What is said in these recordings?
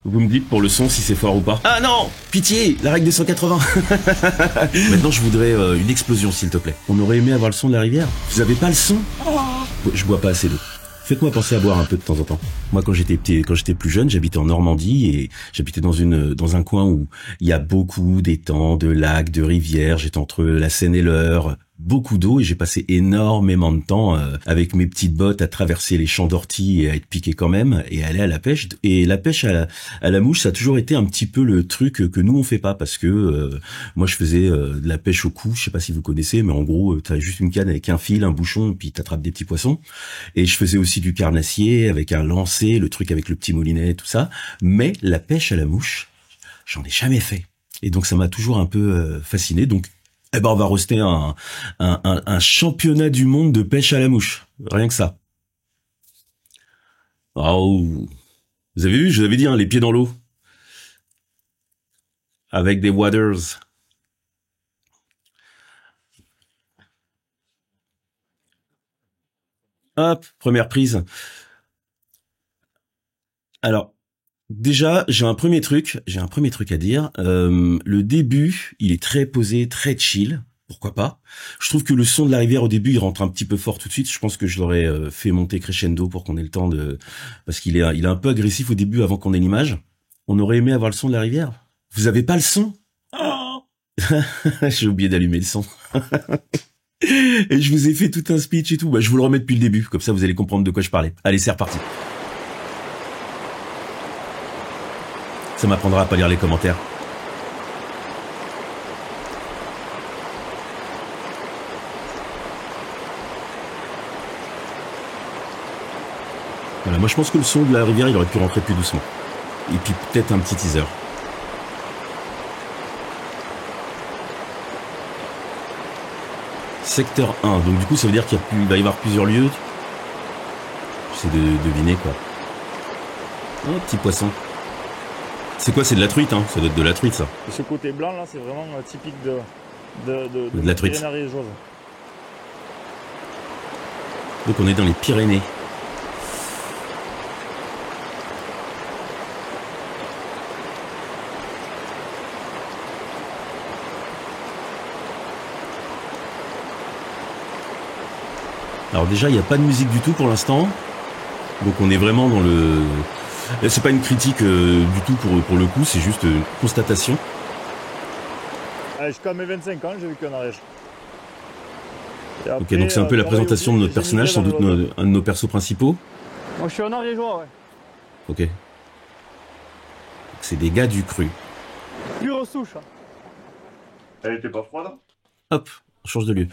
Vous me dites pour le son si c'est fort ou pas. Ah non, pitié, la règle des 180. Maintenant je voudrais une explosion s'il te plaît. On aurait aimé avoir le son de la rivière. Vous avez pas le son? Je bois pas assez d'eau. Faites-moi penser à boire un peu de temps en temps. Moi quand j'étais plus jeune, j'habitais en Normandie et j'habitais dans un coin où il y a beaucoup d'étangs, de lacs, de rivières. J'étais entre la Seine et l'Eure. Beaucoup d'eau et j'ai passé énormément de temps avec mes petites bottes à traverser les champs d'ortie et à être piqué quand même et aller à la pêche. Et la pêche à la mouche, ça a toujours été un petit peu le truc que nous on fait pas parce que moi je faisais de la pêche au cou, je sais pas si vous connaissez, mais en gros t'as juste une canne avec un fil, un bouchon, et puis t'attrapes des petits poissons. Et je faisais aussi du carnassier avec un lancer, le truc avec le petit moulinet, tout ça. Mais la pêche à la mouche, j'en ai jamais fait. Et donc ça m'a toujours un peu fasciné. Donc eh ben, on va roaster un championnat du monde de pêche à la mouche. Rien que ça. Oh. Vous avez vu, je vous avais dit, hein, les pieds dans l'eau. Avec des waders. Hop, première prise. Alors, déjà, j'ai un premier truc à dire. Le début, il est très posé, très chill. Pourquoi pas? Je trouve que le son de la rivière au début, il rentre un petit peu fort tout de suite. Je pense que je l'aurais fait monter crescendo pour qu'on ait le temps de... Parce il est un peu agressif au début avant qu'on ait l'image. On aurait aimé avoir le son de la rivière. Vous avez pas le son? Oh. J'ai oublié d'allumer le son. Et je vous ai fait tout un speech et tout. Bah, je vous le remets depuis le début. Comme ça, vous allez comprendre de quoi je parlais. Allez, c'est reparti. Ça m'apprendra à pas lire les commentaires. Voilà, moi je pense que le son de la rivière, il aurait pu rentrer plus doucement. Et puis peut-être un petit teaser. Secteur 1, donc du coup ça veut dire qu'il va y avoir plusieurs lieux. J'essaie de deviner quoi. Oh, petit poisson. C'est quoi? C'est de la truite, hein? Ça doit être de la truite, ça. Ce côté blanc là, c'est vraiment typique de la truite. Pyrénées ariégeoises. Donc on est dans les Pyrénées. Alors déjà, il n'y a pas de musique du tout pour l'instant. Donc on est vraiment dans le... C'est pas une critique du tout pour le coup, c'est juste une constatation. Jusqu'à mes 25 ans, j'ai vécu en Ariège. Ok, donc c'est un peu la présentation de notre personnage, sans doute un de nos persos principaux. Moi je suis un ariégeois, ouais. Ok. C'est des gars du cru. Pure souche. Elle était pas froide? Hop, on change de lieu.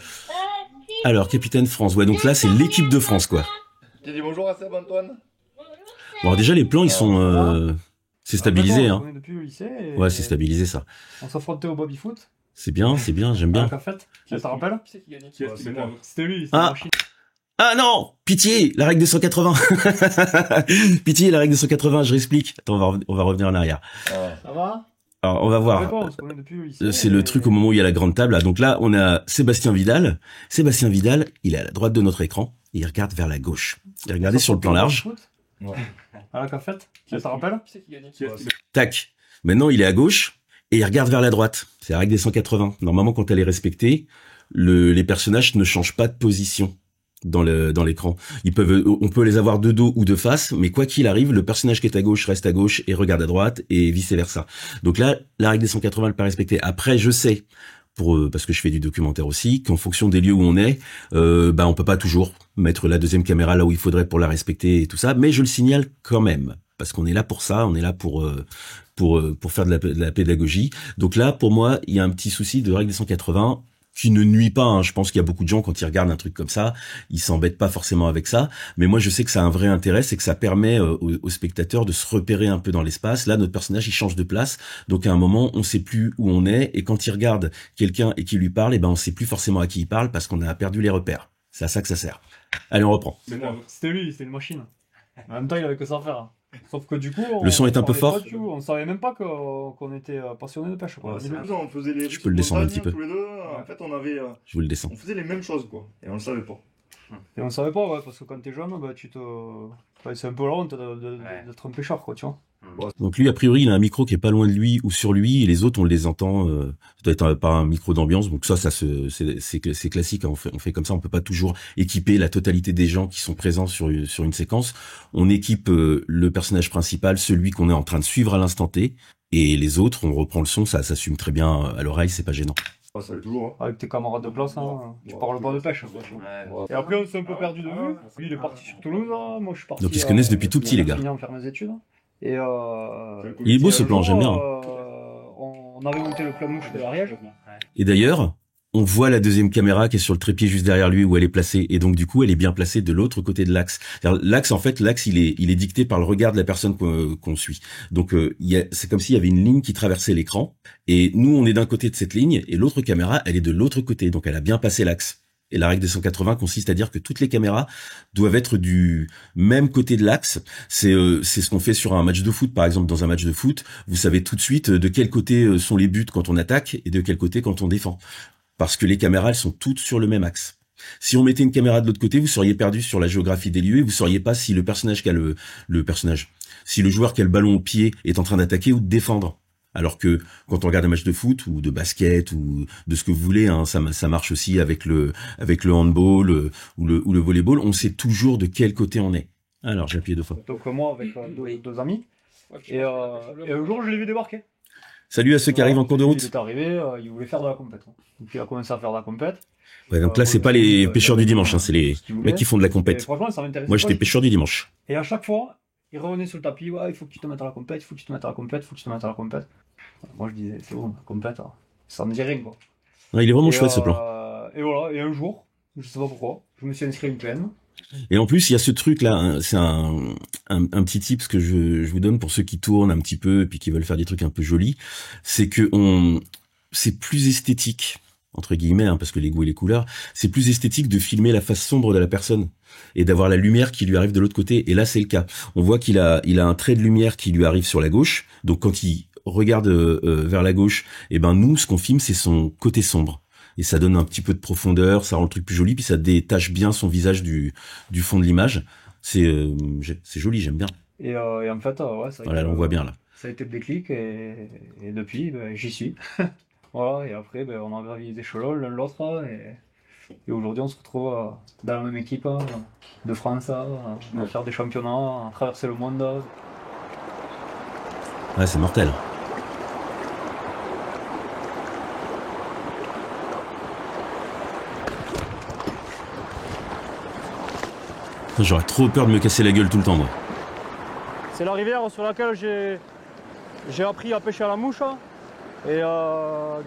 Alors, Capitaine France. Ouais, donc là, c'est l'équipe de France, quoi. Tu dis bonjour à Seb, Antoine? Bon, alors déjà, les plans, ils sont... c'est stabilisé, hein. On est depuis le lycée. Ouais, c'est stabilisé, ça. On s'affrontait au baby-foot. C'est bien, j'aime bien. À la fête. Ça te rappelle? C'est moi. C'était lui, c'était Ah. Ah non! Pitié! La règle des 180! Pitié, la règle des 180, je réexplique. Attends, on va revenir en arrière. Ça va? Alors, on va voir. On se connaît depuis le lycée. C'est le truc au moment où il y a la grande table. Là. Donc là, on a Sébastien Vidal. Sébastien Vidal, il est à la droite de notre écran. Et il regarde vers la gauche. Il regarde sur le plan large. Ouais. À la cafette. Ça te rappelle? Tac. Maintenant, il est à gauche. Et il regarde vers la droite. C'est la règle des 180. Normalement, quand elle est respectée, les personnages ne changent pas de position dans l'écran. On peut les avoir de dos ou de face, mais quoi qu'il arrive, le personnage qui est à gauche reste à gauche et regarde à droite et vice versa. Donc là, la règle des 180 elle n'est pas respectée. Après, je sais, parce que je fais du documentaire aussi, qu'en fonction des lieux où on est, on peut pas toujours mettre la deuxième caméra là où il faudrait pour la respecter et tout ça, mais je le signale quand même. Parce qu'on est là pour ça, on est là pour faire de la pédagogie. Donc là, pour moi, il y a un petit souci de règle des 180 qui ne nuit pas. Hein. Je pense qu'il y a beaucoup de gens, quand ils regardent un truc comme ça, ils s'embêtent pas forcément avec ça. Mais moi, je sais que ça a un vrai intérêt, c'est que ça permet aux spectateurs de se repérer un peu dans l'espace. Là, notre personnage, il change de place. Donc à un moment, on sait plus où on est. Et quand il regarde quelqu'un et qui lui parle, on sait plus forcément à qui il parle parce qu'on a perdu les repères. C'est à ça que ça sert. Allez, on reprend. C'était lui, c'était une machine. En même temps, il avait que ça à faire. Sauf que du coup, le son est un peu fort. On savait même pas qu'on était passionné de pêche. Quoi. Ouais, on faisait les je peux le descendre un petit peu. Tous les deux. En fait, on avait. Je vous le descends. On faisait les mêmes choses, quoi. Et on le savait pas. Et on le savait pas, ouais, parce que quand t'es jeune, c'est un peu la honte d'être un pêcheur, quoi, tu vois. Donc lui, a priori, il a un micro qui est pas loin de lui ou sur lui, et les autres, on les entend. Ça doit être par un micro d'ambiance. Donc ça c'est classique. Hein. On fait comme ça. On peut pas toujours équiper la totalité des gens qui sont présents sur une séquence. On équipe le personnage principal, celui qu'on est en train de suivre à l'instant T, et les autres, on reprend le son. Ça s'assume très bien à l'oreille. C'est pas gênant. Ah, ça l'est toujours. Hein. Avec tes camarades de classe, hein, tu parles pas de pêche. Et après, on s'est un peu perdu de vue. Lui, il est parti sur Toulouse, hein. Moi, je suis parti. Donc ils se connaissent depuis tout petit, les gars. Fini en faire mes études. Et Il est beau ce plan, j'aime bien. On avait monté le club mouche de l'Ariège. Et d'ailleurs, on voit la deuxième caméra qui est sur le trépied juste derrière lui où elle est placée. Et donc, du coup, elle est bien placée de l'autre côté de l'axe. L'axe, en fait, il est dicté par le regard de la personne qu'on suit. Donc, c'est comme s'il y avait une ligne qui traversait l'écran. Et nous, on est d'un côté de cette ligne et l'autre caméra, elle est de l'autre côté. Donc, elle a bien passé l'axe. Et la règle des 180 consiste à dire que toutes les caméras doivent être du même côté de l'axe. C'est ce qu'on fait sur un match de foot, par exemple. Dans un match de foot, vous savez tout de suite de quel côté sont les buts quand on attaque et de quel côté quand on défend. Parce que les caméras, elles sont toutes sur le même axe. Si on mettait une caméra de l'autre côté, vous seriez perdu sur la géographie des lieux et vous sauriez pas si le personnage qui a si le joueur qui a le ballon au pied est en train d'attaquer ou de défendre. Alors que quand on regarde un match de foot ou de basket ou de ce que vous voulez, hein, ça marche aussi avec le handball ou le volleyball, on sait toujours de quel côté on est. Alors j'ai appuyé 2 fois. Donc moi avec deux amis et un jour je l'ai vu débarquer. Salut à ceux qui arrivent en cours de route. Il est arrivé, il voulait faire de la compète. Donc il a commencé à faire de la compète. Ouais, donc là c'est pas les pêcheurs du dimanche, hein, c'est les mecs qui font de la compète. Franchement ça m'intéresse. Moi j'étais pêcheur du dimanche. Et à chaque fois il revenait sur le tapis, ouais, il faut que tu te mettes à la compète, il faut que tu te mettes à la compète, il faut que tu te mettes à la compète. Moi je disais, c'est bon, la compète, ça me dit rien quoi. Ouais, il est vraiment chouette ce plan. Et voilà, et un jour, je sais pas pourquoi, je me suis inscrit à une plaine. Et en plus, il y a ce truc là, hein, c'est un petit tips que je vous donne pour ceux qui tournent un petit peu et puis qui veulent faire des trucs un peu jolis, c'est que c'est plus esthétique entre guillemets, hein, parce que les goûts et les couleurs, c'est plus esthétique de filmer la face sombre de la personne et d'avoir la lumière qui lui arrive de l'autre côté. Et là, c'est le cas. On voit qu'il a un trait de lumière qui lui arrive sur la gauche. Donc, quand il regarde vers la gauche, et ben nous, ce qu'on filme, c'est son côté sombre. Et ça donne un petit peu de profondeur, ça rend le truc plus joli, puis ça détache bien son visage du fond de l'image. C'est joli, j'aime bien. Et en fait, ouais, ça. Voilà, on voit bien là. Ça a été le déclic et depuis, j'y suis. Voilà, et après, on a gravi des échelons l'un l'autre, et aujourd'hui, on se retrouve dans la même équipe de France, à faire des championnats, à traverser le monde. Ouais, c'est mortel. J'aurais trop peur de me casser la gueule tout le temps, moi. C'est la rivière sur laquelle j'ai appris à pêcher à la mouche. Et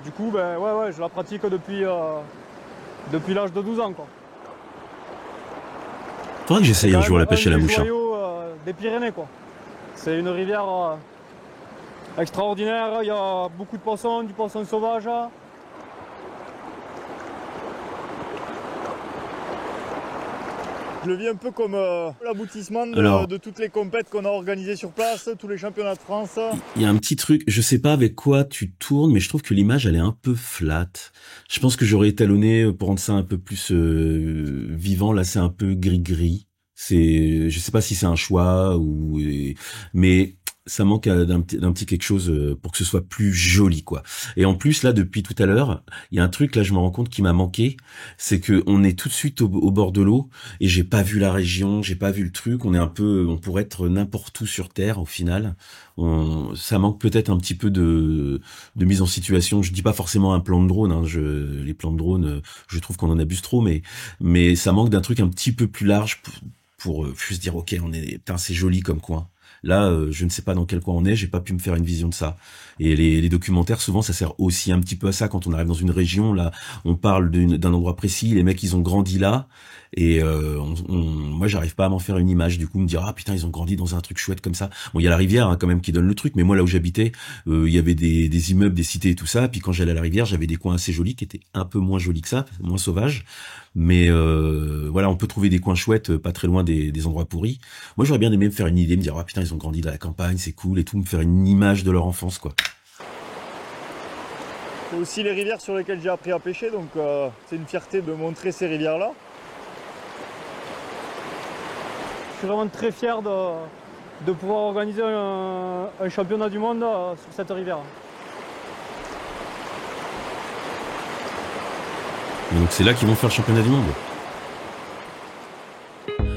du coup, ouais, je la pratique depuis l'âge de 12 ans, quoi. Faudrait que j'essaye un jour la pêche à la mouche. C'est un des joyaux des Pyrénées, quoi. C'est une rivière extraordinaire. Il y a beaucoup de poissons, du poisson sauvage. Je le vis un peu comme l'aboutissement de toutes les compètes qu'on a organisées sur place, tous les championnats de France. Il y a un petit truc, je sais pas avec quoi tu tournes, mais je trouve que l'image elle est un peu flat. Je pense que j'aurais étalonné pour rendre ça un peu plus vivant. Là, c'est un peu gris-gris. Je sais pas si c'est un choix mais ça manque d'un petit quelque chose pour que ce soit plus joli, quoi. Et en plus, là, depuis tout à l'heure, il y a un truc, là, je me rends compte qui m'a manqué, c'est que on est tout de suite au bord de l'eau, et j'ai pas vu la région, j'ai pas vu le truc, on pourrait être n'importe où sur Terre, au final. Ça manque peut-être un petit peu de mise en situation. Je dis pas forcément un plan de drone, hein, les plans de drone, je trouve qu'on en abuse trop, mais ça manque d'un truc un petit peu plus large pour juste dire, ok, putain, c'est joli comme coin. Là, je ne sais pas dans quel coin on est, j'ai pas pu me faire une vision de ça. Et les documentaires, souvent, ça sert aussi un petit peu à ça. Quand on arrive dans une région, là, on parle d'un endroit précis, les mecs, ils ont grandi là, et moi, j'arrive pas à m'en faire une image. Du coup, me dire, ah putain, ils ont grandi dans un truc chouette comme ça. Bon, il y a la rivière, hein, quand même, qui donne le truc, mais moi, là où j'habitais, il y avait des immeubles, des cités et tout ça. Puis quand j'allais à la rivière, j'avais des coins assez jolis qui étaient un peu moins jolis que ça, moins sauvages. Mais voilà, on peut trouver des coins chouettes, pas très loin des endroits pourris. Moi, j'aurais bien aimé me faire une idée, me dire, ah putain, ils ont grandi dans la campagne, c'est cool et tout, me faire une image de leur enfance, quoi. C'est aussi les rivières sur lesquelles j'ai appris à pêcher, donc c'est une fierté de montrer ces rivières-là. Je suis vraiment très fier de pouvoir organiser un championnat du monde sur cette rivière. Donc c'est là qu'ils vont faire le championnat du monde.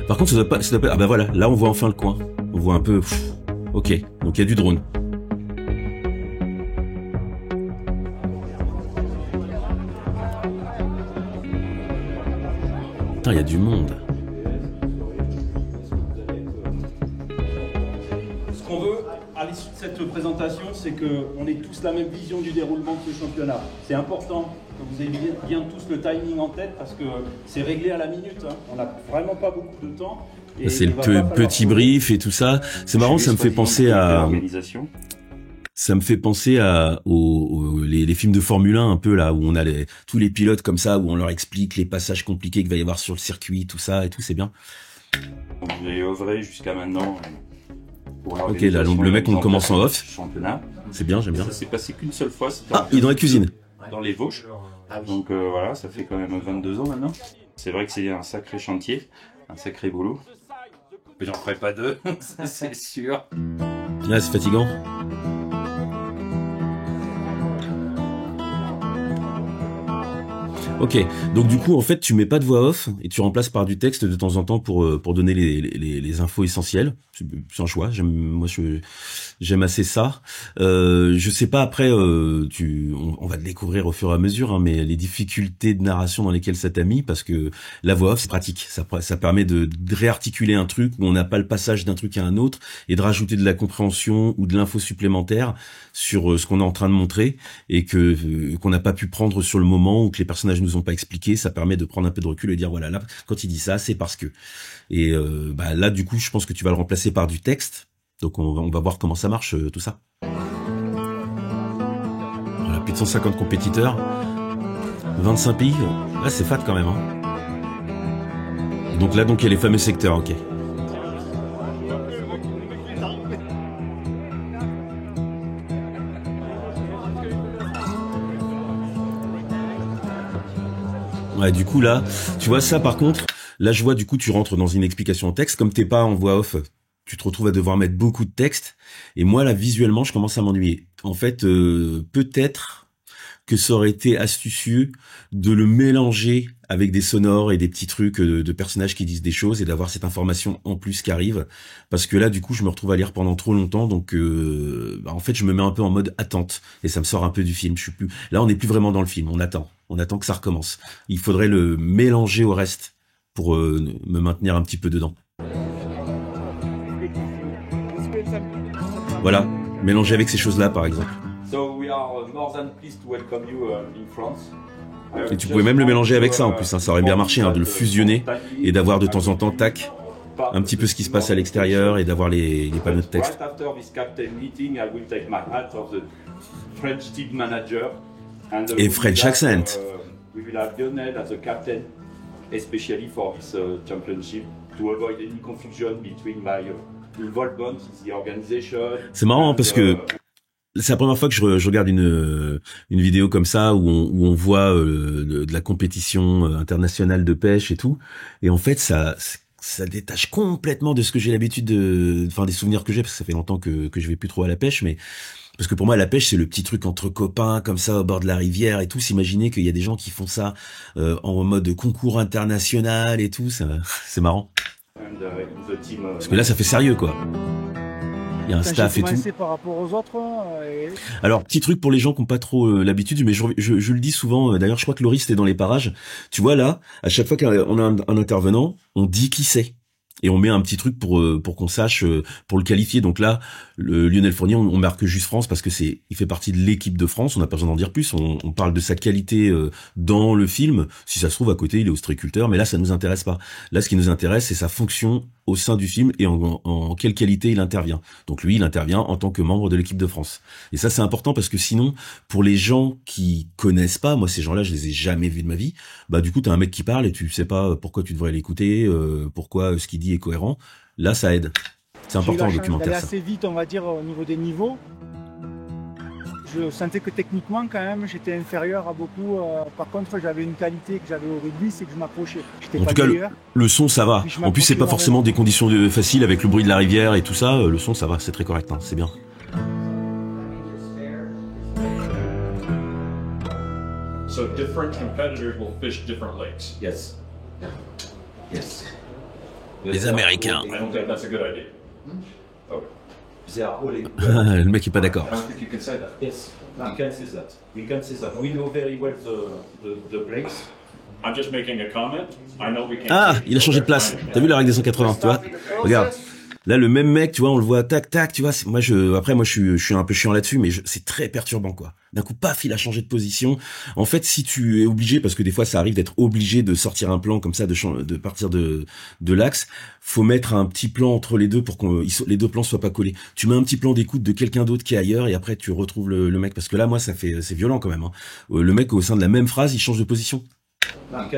Par contre, ça doit pas... Ah bah voilà, là on voit enfin le coin. On voit un peu... Ok, donc il y a du drone. Putain, il y a du monde. Ce qu'on veut à l'issue de cette présentation, c'est qu'on ait tous la même vision du déroulement de ce championnat. C'est important que vous ayez bien tous le timing en tête parce que c'est réglé à la minute. Hein. On n'a vraiment pas beaucoup de temps. C'est le petit brief et tout ça. C'est marrant, ça me fait penser à... Ça me fait penser à les films de Formule 1 un peu là où on a tous les pilotes comme ça où on leur explique les passages compliqués qu'il va y avoir sur le circuit, tout ça et tout, c'est bien. Vous avez œuvré jusqu'à maintenant pour Ok, là le mec on commence en off. Championnat. C'est bien, j'aime bien. Ça s'est passé qu'une seule fois. Ah, il est dans la cuisine. Dans les Vosges. Donc voilà, ça fait quand même 22 ans maintenant. C'est vrai que c'est un sacré chantier, un sacré boulot. Mais j'en ferai pas deux, ça c'est sûr. Là, c'est fatigant. Ok, donc du coup en fait tu mets pas de voix off et tu remplaces par du texte de temps en temps pour donner les infos essentielles. C'est un choix. J'aime assez ça. Je sais pas après on va le découvrir au fur et à mesure, hein, mais les difficultés de narration dans lesquelles ça t'a mis, parce que la voix off c'est pratique. Ça permet de réarticuler un truc où on n'a pas le passage d'un truc à un autre et de rajouter de la compréhension ou de l'info supplémentaire sur ce qu'on est en train de montrer et qu'on n'a pas pu prendre sur le moment ou que les personnages nous ont pas expliqué. Ça permet de prendre un peu de recul et dire voilà, là quand il dit ça c'est parce que. Et là du coup je pense que tu vas le remplacer par du texte. Donc on va voir comment ça marche tout ça. Voilà, plus de 150 compétiteurs, 25 pays. Là c'est fat quand même. Hein. Donc là il y a les fameux secteurs. Ok. Ouais, du coup là, tu vois ça par contre, là je vois du coup tu rentres dans une explication en texte, comme t'es pas en voix off, tu te retrouves à devoir mettre beaucoup de texte, et moi là visuellement je commence à m'ennuyer. En fait, peut-être que ça aurait été astucieux de le mélanger avec des sonores et des petits trucs de personnages qui disent des choses et d'avoir cette information en plus qui arrive, parce que là du coup je me retrouve à lire pendant trop longtemps, donc en fait je me mets un peu en mode attente et ça me sort un peu du film. Là on n'est plus vraiment dans le film, on attend que ça recommence. Il faudrait le mélanger au reste pour me maintenir un petit peu dedans. Voilà, mélanger avec ces choses-là par exemple. So we are more than pleased to welcome you in France. Et tu pouvais même le mélanger avec ça en plus, hein, ça aurait bien marché, hein, de le fusionner et d'avoir de temps en temps, tac, un petit peu ce qui se passe à l'extérieur et d'avoir les panneaux de texte. Right after this captain meeting, I will take my hat of the French team manager. Et French accent. We will have Lionel as a captain, especially for this championship, to avoid any confusion between my involvement in the organization. C'est marrant hein, parce que c'est la première fois que je regarde une vidéo comme ça où on voit de la compétition internationale de pêche et tout, et en fait ça détache complètement de ce que j'ai l'habitude des souvenirs que j'ai, parce que ça fait longtemps que je vais plus trop à la pêche, mais parce que pour moi la pêche c'est le petit truc entre copains comme ça au bord de la rivière et tout. S'imaginer qu'il y a des gens qui font ça en mode concours international et tout, c'est marrant. Parce que là ça fait sérieux quoi. Il y a un staff et tout. Par rapport aux autres. Alors, petit truc pour les gens qui n'ont pas trop l'habitude, mais je le dis souvent, d'ailleurs je crois que Laurie c'était dans les parages. Tu vois là, à chaque fois qu'on a un intervenant, on dit qui c'est. Et on met un petit truc pour qu'on sache, pour le qualifier. Donc là, le Lionel Fournier, on marque juste France parce que il fait partie de l'équipe de France. On n'a pas besoin d'en dire plus. On parle de sa qualité dans le film. Si ça se trouve à côté, il est ostréiculteur, mais là, ça nous intéresse pas. Là, ce qui nous intéresse, c'est sa fonction au sein du film et en quelle qualité il intervient. Donc lui, il intervient en tant que membre de l'équipe de France. Et ça, c'est important parce que sinon, pour les gens qui connaissent pas, moi, ces gens-là, je les ai jamais vus de ma vie. Bah, du coup, t'as un mec qui parle et tu sais pas pourquoi tu devrais l'écouter, pourquoi ce qu'il dit est cohérent. Là, ça aide. C'est important le documentaire. Ça allait assez vite, on va dire, au niveau des niveaux. Je sentais que techniquement, quand même, j'étais inférieur à beaucoup. Par contre, j'avais une qualité que j'avais au rugby, c'est que je m'approchais. J'étais En pas tout cas, meilleur. le son, ça va. Puis je En plus, c'est pas m'approchais forcément énormément. des conditions faciles avec le bruit de la rivière et tout ça. Le son, ça va, c'est très correct, hein, c'est bien. So different competitors will fish different lakes. Yes. Yes. Les Américains. I don't think that's a good idea. They are all Le mec est pas d'accord. I don't think you can say that. Yes, we can say that. We can say that. We know very well the place. I'm just making a comment. I know we can't. Ah, il a changé de place. T'as vu la règle des 180, tu vois? Regarde. Là, le même mec, tu vois, on le voit tac tac, tu vois. Moi, je suis un peu chiant là-dessus, mais c'est très perturbant, quoi. D'un coup, paf, il a changé de position. En fait, si tu es obligé, parce que des fois, ça arrive d'être obligé de sortir un plan comme ça, de partir de l'axe, faut mettre un petit plan entre les deux pour que les deux plans soient pas collés. Tu mets un petit plan d'écoute de quelqu'un d'autre qui est ailleurs, et après, tu retrouves le mec. Parce que là, moi, c'est violent quand même. Hein. Le mec, au sein de la même phrase, il change de position. Là,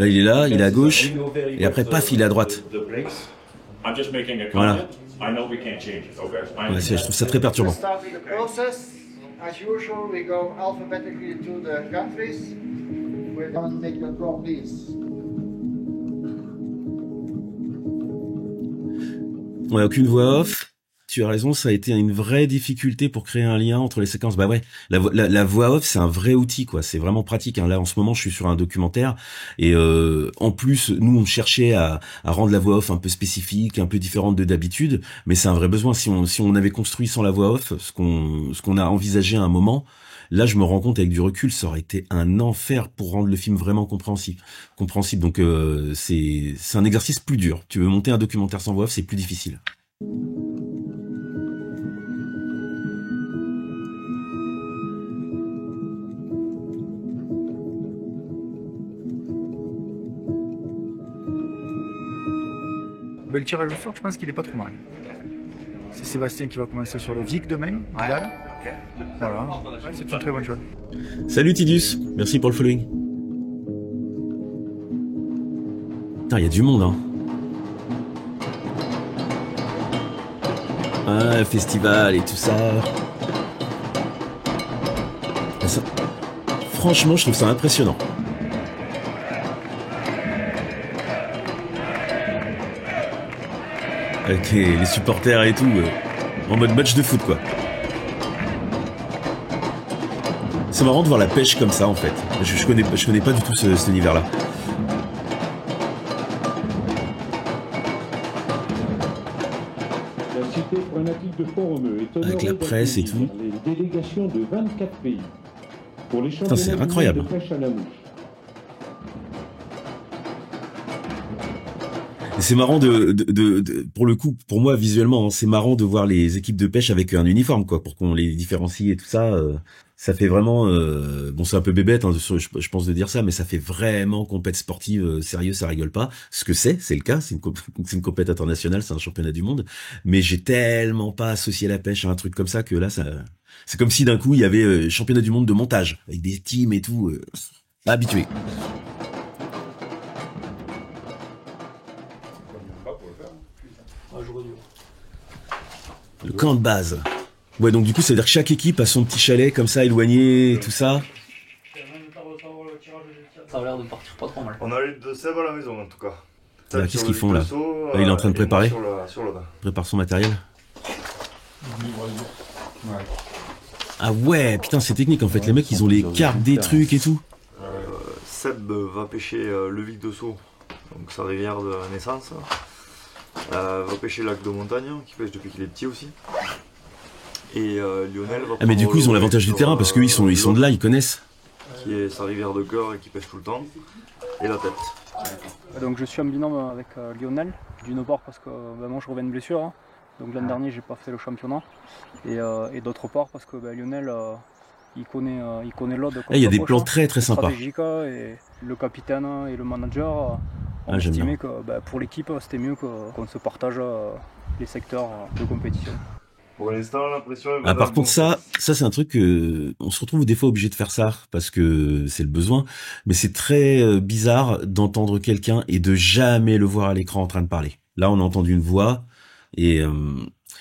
il est là, il est à gauche, et après, paf, il est à droite. I'm just making a Voilà. comment. I know we can't change it. Okay. Ouais, je trouve ça très perturbant. Start with the process. As usual, we go alphabetically to the countries. We're going to take your draw, please. Ouais, aucune voix off. Tu as raison, ça a été une vraie difficulté pour créer un lien entre les séquences. Bah ouais, la voix off, c'est un vrai outil, quoi. C'est vraiment pratique. Hein. Là, en ce moment, je suis sur un documentaire et en plus, nous, on cherchait à rendre la voix off un peu spécifique, un peu différente de d'habitude, mais c'est un vrai besoin. Si on avait construit sans la voix off, ce qu'on a envisagé à un moment, là, je me rends compte avec du recul, ça aurait été un enfer pour rendre le film vraiment compréhensible. Donc, c'est un exercice plus dur. Tu veux monter un documentaire sans voix off, c'est plus difficile. Ben, le tirage au sort, je pense qu'il est pas trop mal. C'est Sébastien qui va commencer sur le Vic demain. Voilà. Ouais, c'est une très bonne chose. Salut Tidus, merci pour le following. Putain, il y a du monde, hein. Ah, festival et tout ça. Franchement, je trouve ça impressionnant. Avec les supporters et tout, en mode match de foot, quoi. C'est marrant de voir la pêche comme ça, en fait. Je connais pas du tout cet univers-là. La cité granadique de Pont-Romeu est honorée Avec la presse et tout. les délégations de 24 pays pour les Putain, c'est championnats incroyable. de pêche à la mouche. Et c'est marrant pour le coup, pour moi visuellement, hein, c'est marrant de voir les équipes de pêche avec un uniforme, quoi, pour qu'on les différencie et tout ça. Ça fait vraiment, bon, c'est un peu bébête, hein, je pense de dire ça, mais ça fait vraiment compète sportive, sérieux, ça rigole pas. Ce que c'est le cas, c'est une compète internationale, c'est un championnat du monde. Mais j'ai tellement pas associé la pêche à un truc comme ça que là, c'est comme si d'un coup il y avait championnat du monde de montage avec des teams et tout, pas habitué. Le camp de base. Ouais, donc du coup, ça veut dire que chaque équipe a son petit chalet comme ça, éloigné, tout ça. Ça a l'air de partir pas trop mal. On a eu de Seb à la maison en tout cas. Là, qu'est-ce qu'ils font là? Là, il est en train de préparer. Sur le bas. Prépare son matériel. Ah ouais, putain, c'est technique en fait. Les mecs, ils ont les cartes des trucs et tout. Seb va pêcher le Vic de Sceaux, donc sa rivière de naissance. Va pêcher le lac de Montagne, qui pêche depuis qu'il est petit aussi. Et Lionel va Ah mais du coup, ils ont l'avantage du terrain parce qu'eux, ils sont de là, ils connaissent. Qui est sa rivière de cœur et qui pêche tout le temps. Et la tête. Donc je suis en binôme avec Lionel, d'une part parce que moi je reviens de blessure. Hein. Donc l'an dernier j'ai pas fait le championnat. Et d'autre part parce que Lionel il connaît l'aude. Il y a des plans très très sympas. Et le capitaine et le manager ont estimé que pour l'équipe c'était mieux qu'on se partage les secteurs de compétition. Pour l'instant, l'impression est Ah, par contre, ça c'est un truc que on se retrouve des fois obligé de faire ça parce que c'est le besoin, mais c'est très bizarre d'entendre quelqu'un et de jamais le voir à l'écran en train de parler. Là, on a entendu une voix et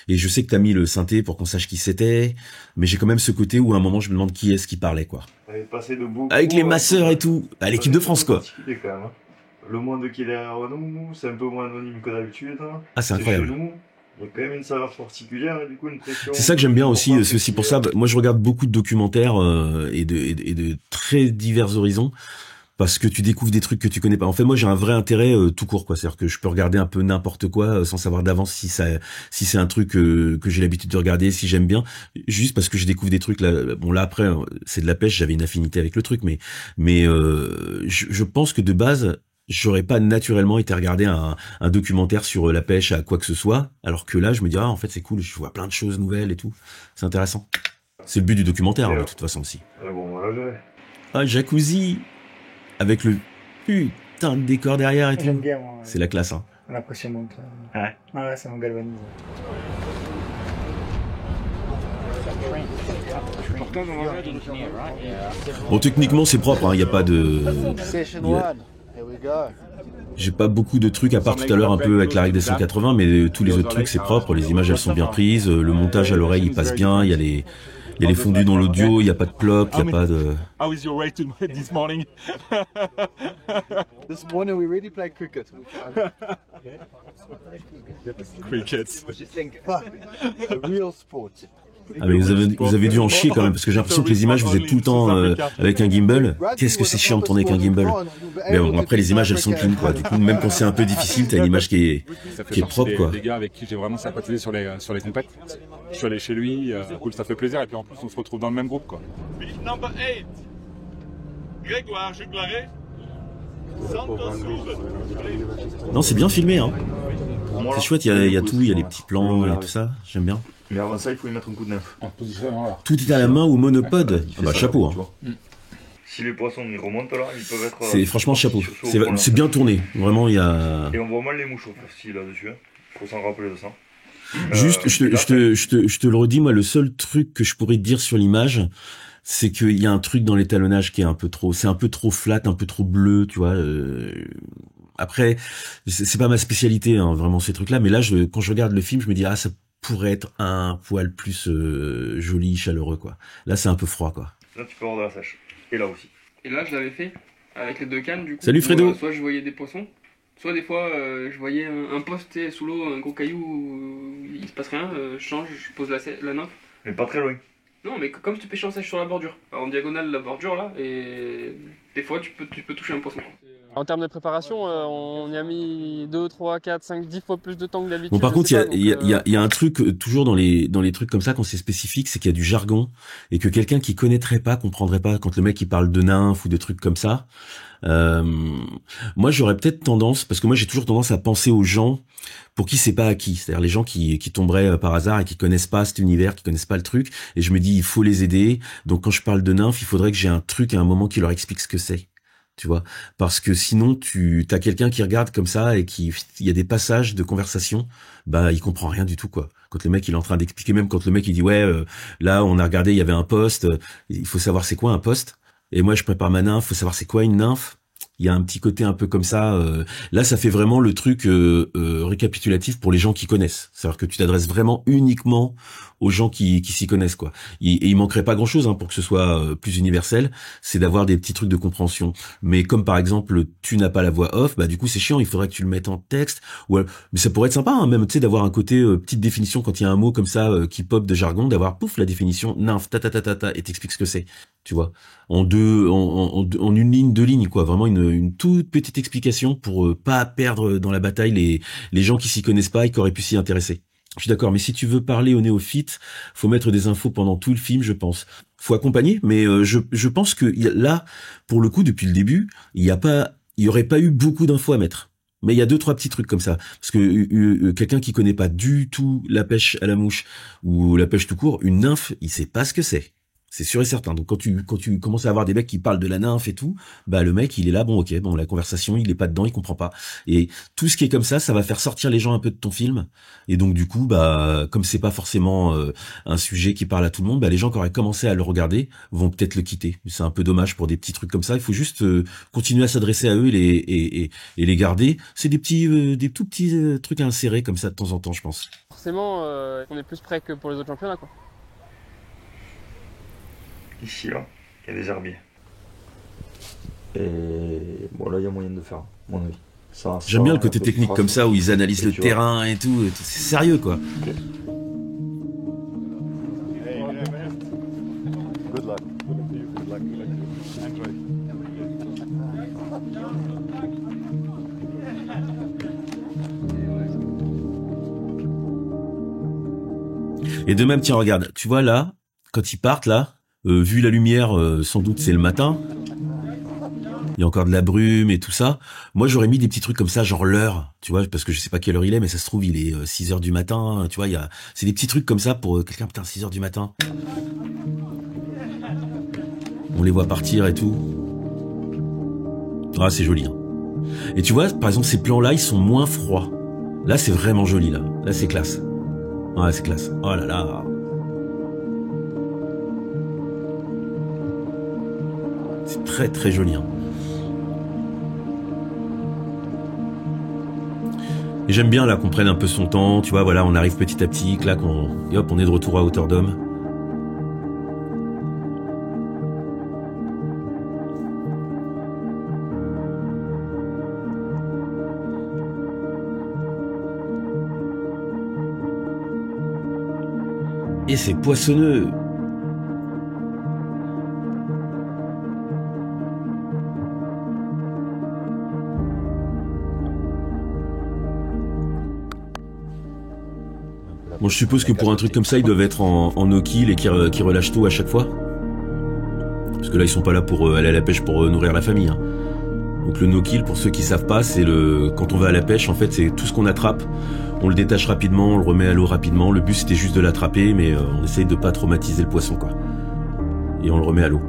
Et je sais que t'as mis le synthé pour qu'on sache qui c'était, mais j'ai quand même ce côté où à un moment je me demande qui est-ce qui parlait, quoi. Avec les masseurs et tout, à l'équipe de France, quoi. Quand même, hein. Le monde qui est derrière nous, c'est un peu moins anonyme que d'habitude. Ah, c'est incroyable. Chez nous, il y a quand même une saveur particulière et du coup une pression. C'est ça que j'aime bien aussi, c'est aussi pour ça. Moi, je regarde beaucoup de documentaires et de très divers horizons. Parce que tu découvres des trucs que tu connais pas. En fait, moi, j'ai un vrai intérêt tout court, quoi. C'est-à-dire que je peux regarder un peu n'importe quoi sans savoir d'avance si c'est un truc que j'ai l'habitude de regarder, si j'aime bien, juste parce que je découvre des trucs là. Bon, là après, c'est de la pêche. J'avais une affinité avec le truc, mais je pense que de base, j'aurais pas naturellement été regarder un documentaire sur la pêche à quoi que ce soit. Alors que là, je me dis en fait, c'est cool. Je vois plein de choses nouvelles et tout. C'est intéressant. C'est le but du documentaire, de toute façon aussi. Bon, voilà, ah, jacuzzi. Avec le putain de décor derrière et tout. J'aime bien, moi. C'est la classe, hein. La pression monte. Ouais. Ouais, ça me galvanise. Bon, techniquement, c'est propre, hein. Il n'y a pas de... J'ai pas beaucoup de trucs, à part tout à l'heure un peu avec la règle des 180, mais tous les autres trucs, c'est propre. Les images, elles sont bien prises. Le montage à l'oreille, il passe bien. Il y a les fondus dans l'audio, il n'y a pas de plop, il n'y a pas de... How is your rate this morning? This morning we really played cricket. Cricket. What do you think? A real sport. Ah mais vous avez dû en chier quand même, parce que j'ai l'impression que les images, vous êtes tout le temps avec un gimbal. Qu'est-ce que c'est chiant de tourner avec un gimbal. Mais bon, après les images, elles sont clean, quoi. Du coup, même quand c'est un peu difficile, t'as une image qui est propre, quoi. Des gars avec qui j'ai vraiment sympathisé sur les compètes. Je suis allé chez lui, cool, ça fait plaisir, et puis en plus on se retrouve dans le même groupe, quoi. Number 8. Grégoire Juglaré. Non, c'est bien filmé, hein. C'est chouette, il y a tout, il y a les petits plans et tout ça, j'aime bien. Mais avant ça, il faut y mettre un coup de neuf. Tout est à la main ou monopode. Ah bah chapeau, hein. Si les poissons ils remontent là, ils peuvent être... C'est franchement chapeau. C'est bien tourné, vraiment il y a... Et on voit mal les mouches aussi là-dessus, hein. Faut s'en rappeler de ça. Juste, je te le redis, moi, le seul truc que je pourrais te dire sur l'image, c'est qu'il y a un truc dans l'étalonnage qui est un peu trop, c'est un peu trop flat, un peu trop bleu, tu vois. Après, c'est pas ma spécialité, hein, vraiment ces trucs-là, mais là, quand je regarde le film, je me dis ça pourrait être un poil plus joli, chaleureux, quoi. Là, c'est un peu froid, quoi. Là, tu peux avoir de la sèche. Et là aussi. Et là, je l'avais fait avec les deux cannes, du coup. Salut Fredo. Soit je voyais des poissons, soit des fois je voyais un poste sous l'eau, un gros caillou, il se passe rien, je change, je pose la nymphe. Mais pas très loin. Non, mais comme si tu pêchais en sèche sur la bordure, en diagonale de la bordure là, et des fois tu peux toucher un poisson. En termes de préparation, on y a mis 2, 3, 4, 5, 10 fois plus de temps que d'habitude. Bon, par contre, il y a un truc, toujours dans les trucs comme ça, quand c'est spécifique, c'est qu'il y a du jargon, et que quelqu'un qui connaîtrait pas, comprendrait pas, quand le mec il parle de nymphes ou de trucs comme ça. Moi, j'aurais peut-être tendance, parce que moi j'ai toujours tendance à penser aux gens pour qui c'est pas acquis, c'est-à-dire les gens qui tomberaient par hasard et qui connaissent pas cet univers, qui connaissent pas le truc, et je me dis il faut les aider. Donc quand je parle de nymphes, il faudrait que j'ai un truc à un moment qui leur explique ce que c'est. Tu vois, parce que sinon t'as quelqu'un qui regarde comme ça et il y a des passages de conversation, il comprend rien du tout, quoi. Quand le mec il est en train d'expliquer, même quand le mec il dit là on a regardé, il y avait un poste, il faut savoir c'est quoi un poste. Et moi je prépare ma nymphe, faut savoir c'est quoi une nymphe. Il y a un petit côté un peu comme ça. Là, ça fait vraiment le truc récapitulatif pour les gens qui connaissent. C'est-à-dire que tu t'adresses vraiment uniquement aux gens qui s'y connaissent, quoi. Et il manquerait pas grand-chose pour que ce soit plus universel. C'est d'avoir des petits trucs de compréhension. Mais comme par exemple, tu n'as pas la voix off, du coup c'est chiant. Il faudrait que tu le mettes en texte. Mais ça pourrait être sympa, même tu sais, d'avoir un côté petite définition quand il y a un mot comme ça qui pop de jargon, d'avoir pouf la définition nymphe et t'expliques ce que c'est. Tu vois, en une ligne, 2 lignes, quoi. Vraiment une toute petite explication pour pas perdre dans la bataille les gens qui s'y connaissent pas et qui auraient pu s'y intéresser. Je suis d'accord, mais si tu veux parler aux néophytes, faut mettre des infos pendant tout le film, je pense. Faut accompagner, mais je pense que là, pour le coup, depuis le début, il y aurait pas eu beaucoup d'infos à mettre. Mais il y a 2-3 petits trucs comme ça. Parce que quelqu'un qui connaît pas du tout la pêche à la mouche ou la pêche tout court, une nymphe, il sait pas ce que c'est. C'est sûr et certain. Donc quand tu commences à avoir des mecs qui parlent de la nymphe et tout, bah le mec il est là, bon ok, bon la conversation il est pas dedans, il comprend pas. Et tout ce qui est comme ça va faire sortir les gens un peu de ton film. Et donc du coup bah comme c'est pas forcément un sujet qui parle à tout le monde, bah les gens qui auraient commencé à le regarder vont peut-être le quitter. C'est un peu dommage pour des petits trucs comme ça. Il faut juste continuer à s'adresser à eux et les garder. C'est des tout petits trucs à insérer comme ça de temps en temps, je pense. Forcément, on est plus près que pour les autres championnats, quoi. Ici, là, il y a des herbiers. Et bon, là, il y a moyen de faire, à mon avis. J'aime bien le côté technique comme ça, où ils analysent le terrain et tout. C'est sérieux, quoi. Okay. Good luck. Good luck. Enjoy. Et de même, tiens, regarde, tu vois là, quand ils partent là, vu la lumière, sans doute c'est le matin. Il y a encore de la brume et tout ça. Moi, j'aurais mis des petits trucs comme ça, genre l'heure, tu vois, parce que je sais pas quelle heure il est, mais ça se trouve, il est 6h du matin, tu vois, c'est des petits trucs comme ça pour quelqu'un, putain, 6h du matin. On les voit partir et tout. Ah, c'est joli, hein. Et tu vois, par exemple, ces plans-là, ils sont moins froids. Là, c'est vraiment joli, là. Là, c'est classe. Ah, c'est classe. Oh là là. C'est très très joli, hein. Et j'aime bien là qu'on prenne un peu son temps, tu vois, voilà, on arrive petit à petit, clac, et hop, on est de retour à hauteur d'homme. Et c'est poissonneux. Bon, je suppose que pour un truc comme ça, ils doivent être en no-kill et qui relâchent tout à chaque fois. Parce que là, ils sont pas là pour aller à la pêche pour nourrir la famille, hein. Donc le no-kill, pour ceux qui savent pas, c'est quand on va à la pêche, en fait, c'est tout ce qu'on attrape. On le détache rapidement, on le remet à l'eau rapidement. Le but, c'était juste de l'attraper, mais on essaye de pas traumatiser le poisson, quoi. Et on le remet à l'eau.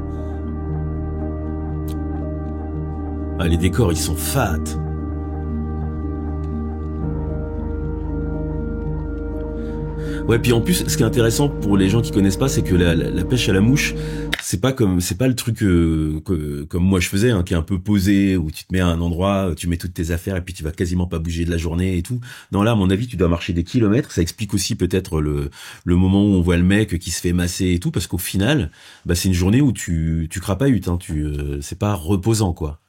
Ah, les décors, ils sont fat. Ouais, puis en plus, ce qui est intéressant pour les gens qui connaissent pas, c'est que la pêche à la mouche, c'est pas le truc comme moi je faisais, hein, qui est un peu posé, où tu te mets à un endroit, tu mets toutes tes affaires et puis tu vas quasiment pas bouger de la journée et tout. Non, là, à mon avis, tu dois marcher des kilomètres. Ça explique aussi peut-être le moment où on voit le mec qui se fait masser et tout, parce qu'au final, bah c'est une journée où tu crapahutes, hein, c'est pas reposant, quoi.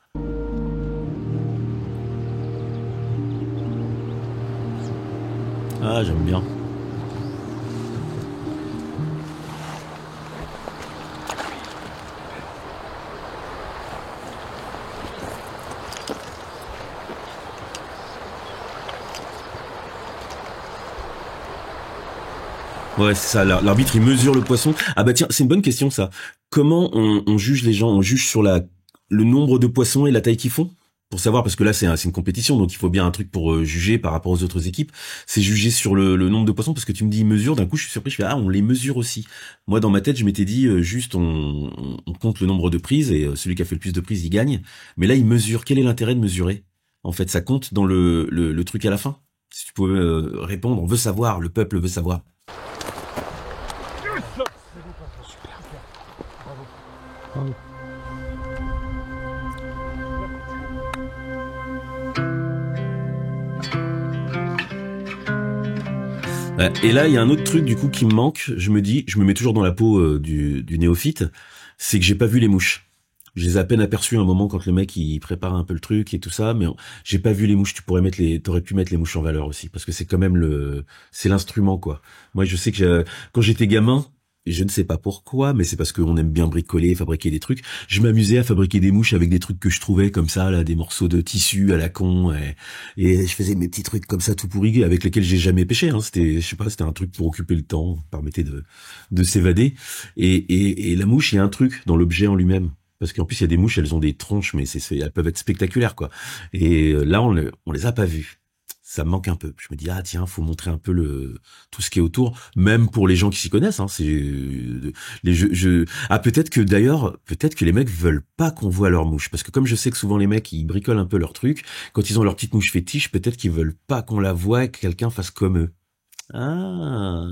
Ah, j'aime bien. Ouais, c'est ça. L'arbitre, il mesure le poisson. Ah bah tiens, c'est une bonne question, ça. Comment on juge les gens? On juge sur le nombre de poissons et la taille qu'ils font? Pour savoir, parce que là, c'est une compétition, donc il faut bien un truc pour juger par rapport aux autres équipes. C'est juger sur le nombre de poissons, parce que tu me dis mesure, d'un coup, je suis surpris, je fais, ah, on les mesure aussi. Moi, dans ma tête, je m'étais dit, juste, on compte le nombre de prises, et celui qui a fait le plus de prises, il gagne. Mais là, il mesure. Quel est l'intérêt de mesurer? En fait, ça compte dans le truc à la fin? Si tu pouvais répondre, on veut savoir, le peuple veut savoir. Et là, il y a un autre truc du coup qui me manque. Je me mets toujours dans la peau du néophyte, c'est que j'ai pas vu les mouches. Je les ai à peine aperçus un moment quand le mec il prépare un peu le truc et tout ça, mais j'ai pas vu les mouches. T'aurais pu mettre les mouches en valeur aussi, parce que c'est quand même c'est l'instrument, quoi. Moi, je sais que quand j'étais gamin, et je ne sais pas pourquoi, mais c'est parce qu'on aime bien bricoler, fabriquer des trucs. Je m'amusais à fabriquer des mouches avec des trucs que je trouvais comme ça, là, des morceaux de tissu à la con, et je faisais mes petits trucs comme ça tout pourris avec lesquels j'ai jamais pêché, hein. C'était un truc pour occuper le temps, permettait de s'évader. Et la mouche, il y a un truc dans l'objet en lui-même. Parce qu'en plus, il y a des mouches, elles ont des tronches, mais elles peuvent être spectaculaires, quoi. Et là, on les a pas vues. ça me manque un peu. Je me dis ah tiens, faut montrer un peu tout ce qui est autour, même pour les gens qui s'y connaissent. Hein, c'est les jeux. Ah peut-être que les mecs veulent pas qu'on voit leur mouche, parce que comme je sais que souvent les mecs ils bricolent un peu leur truc, quand ils ont leur petite mouche fétiche, peut-être qu'ils veulent pas qu'on la voie et que quelqu'un fasse comme eux. Ah,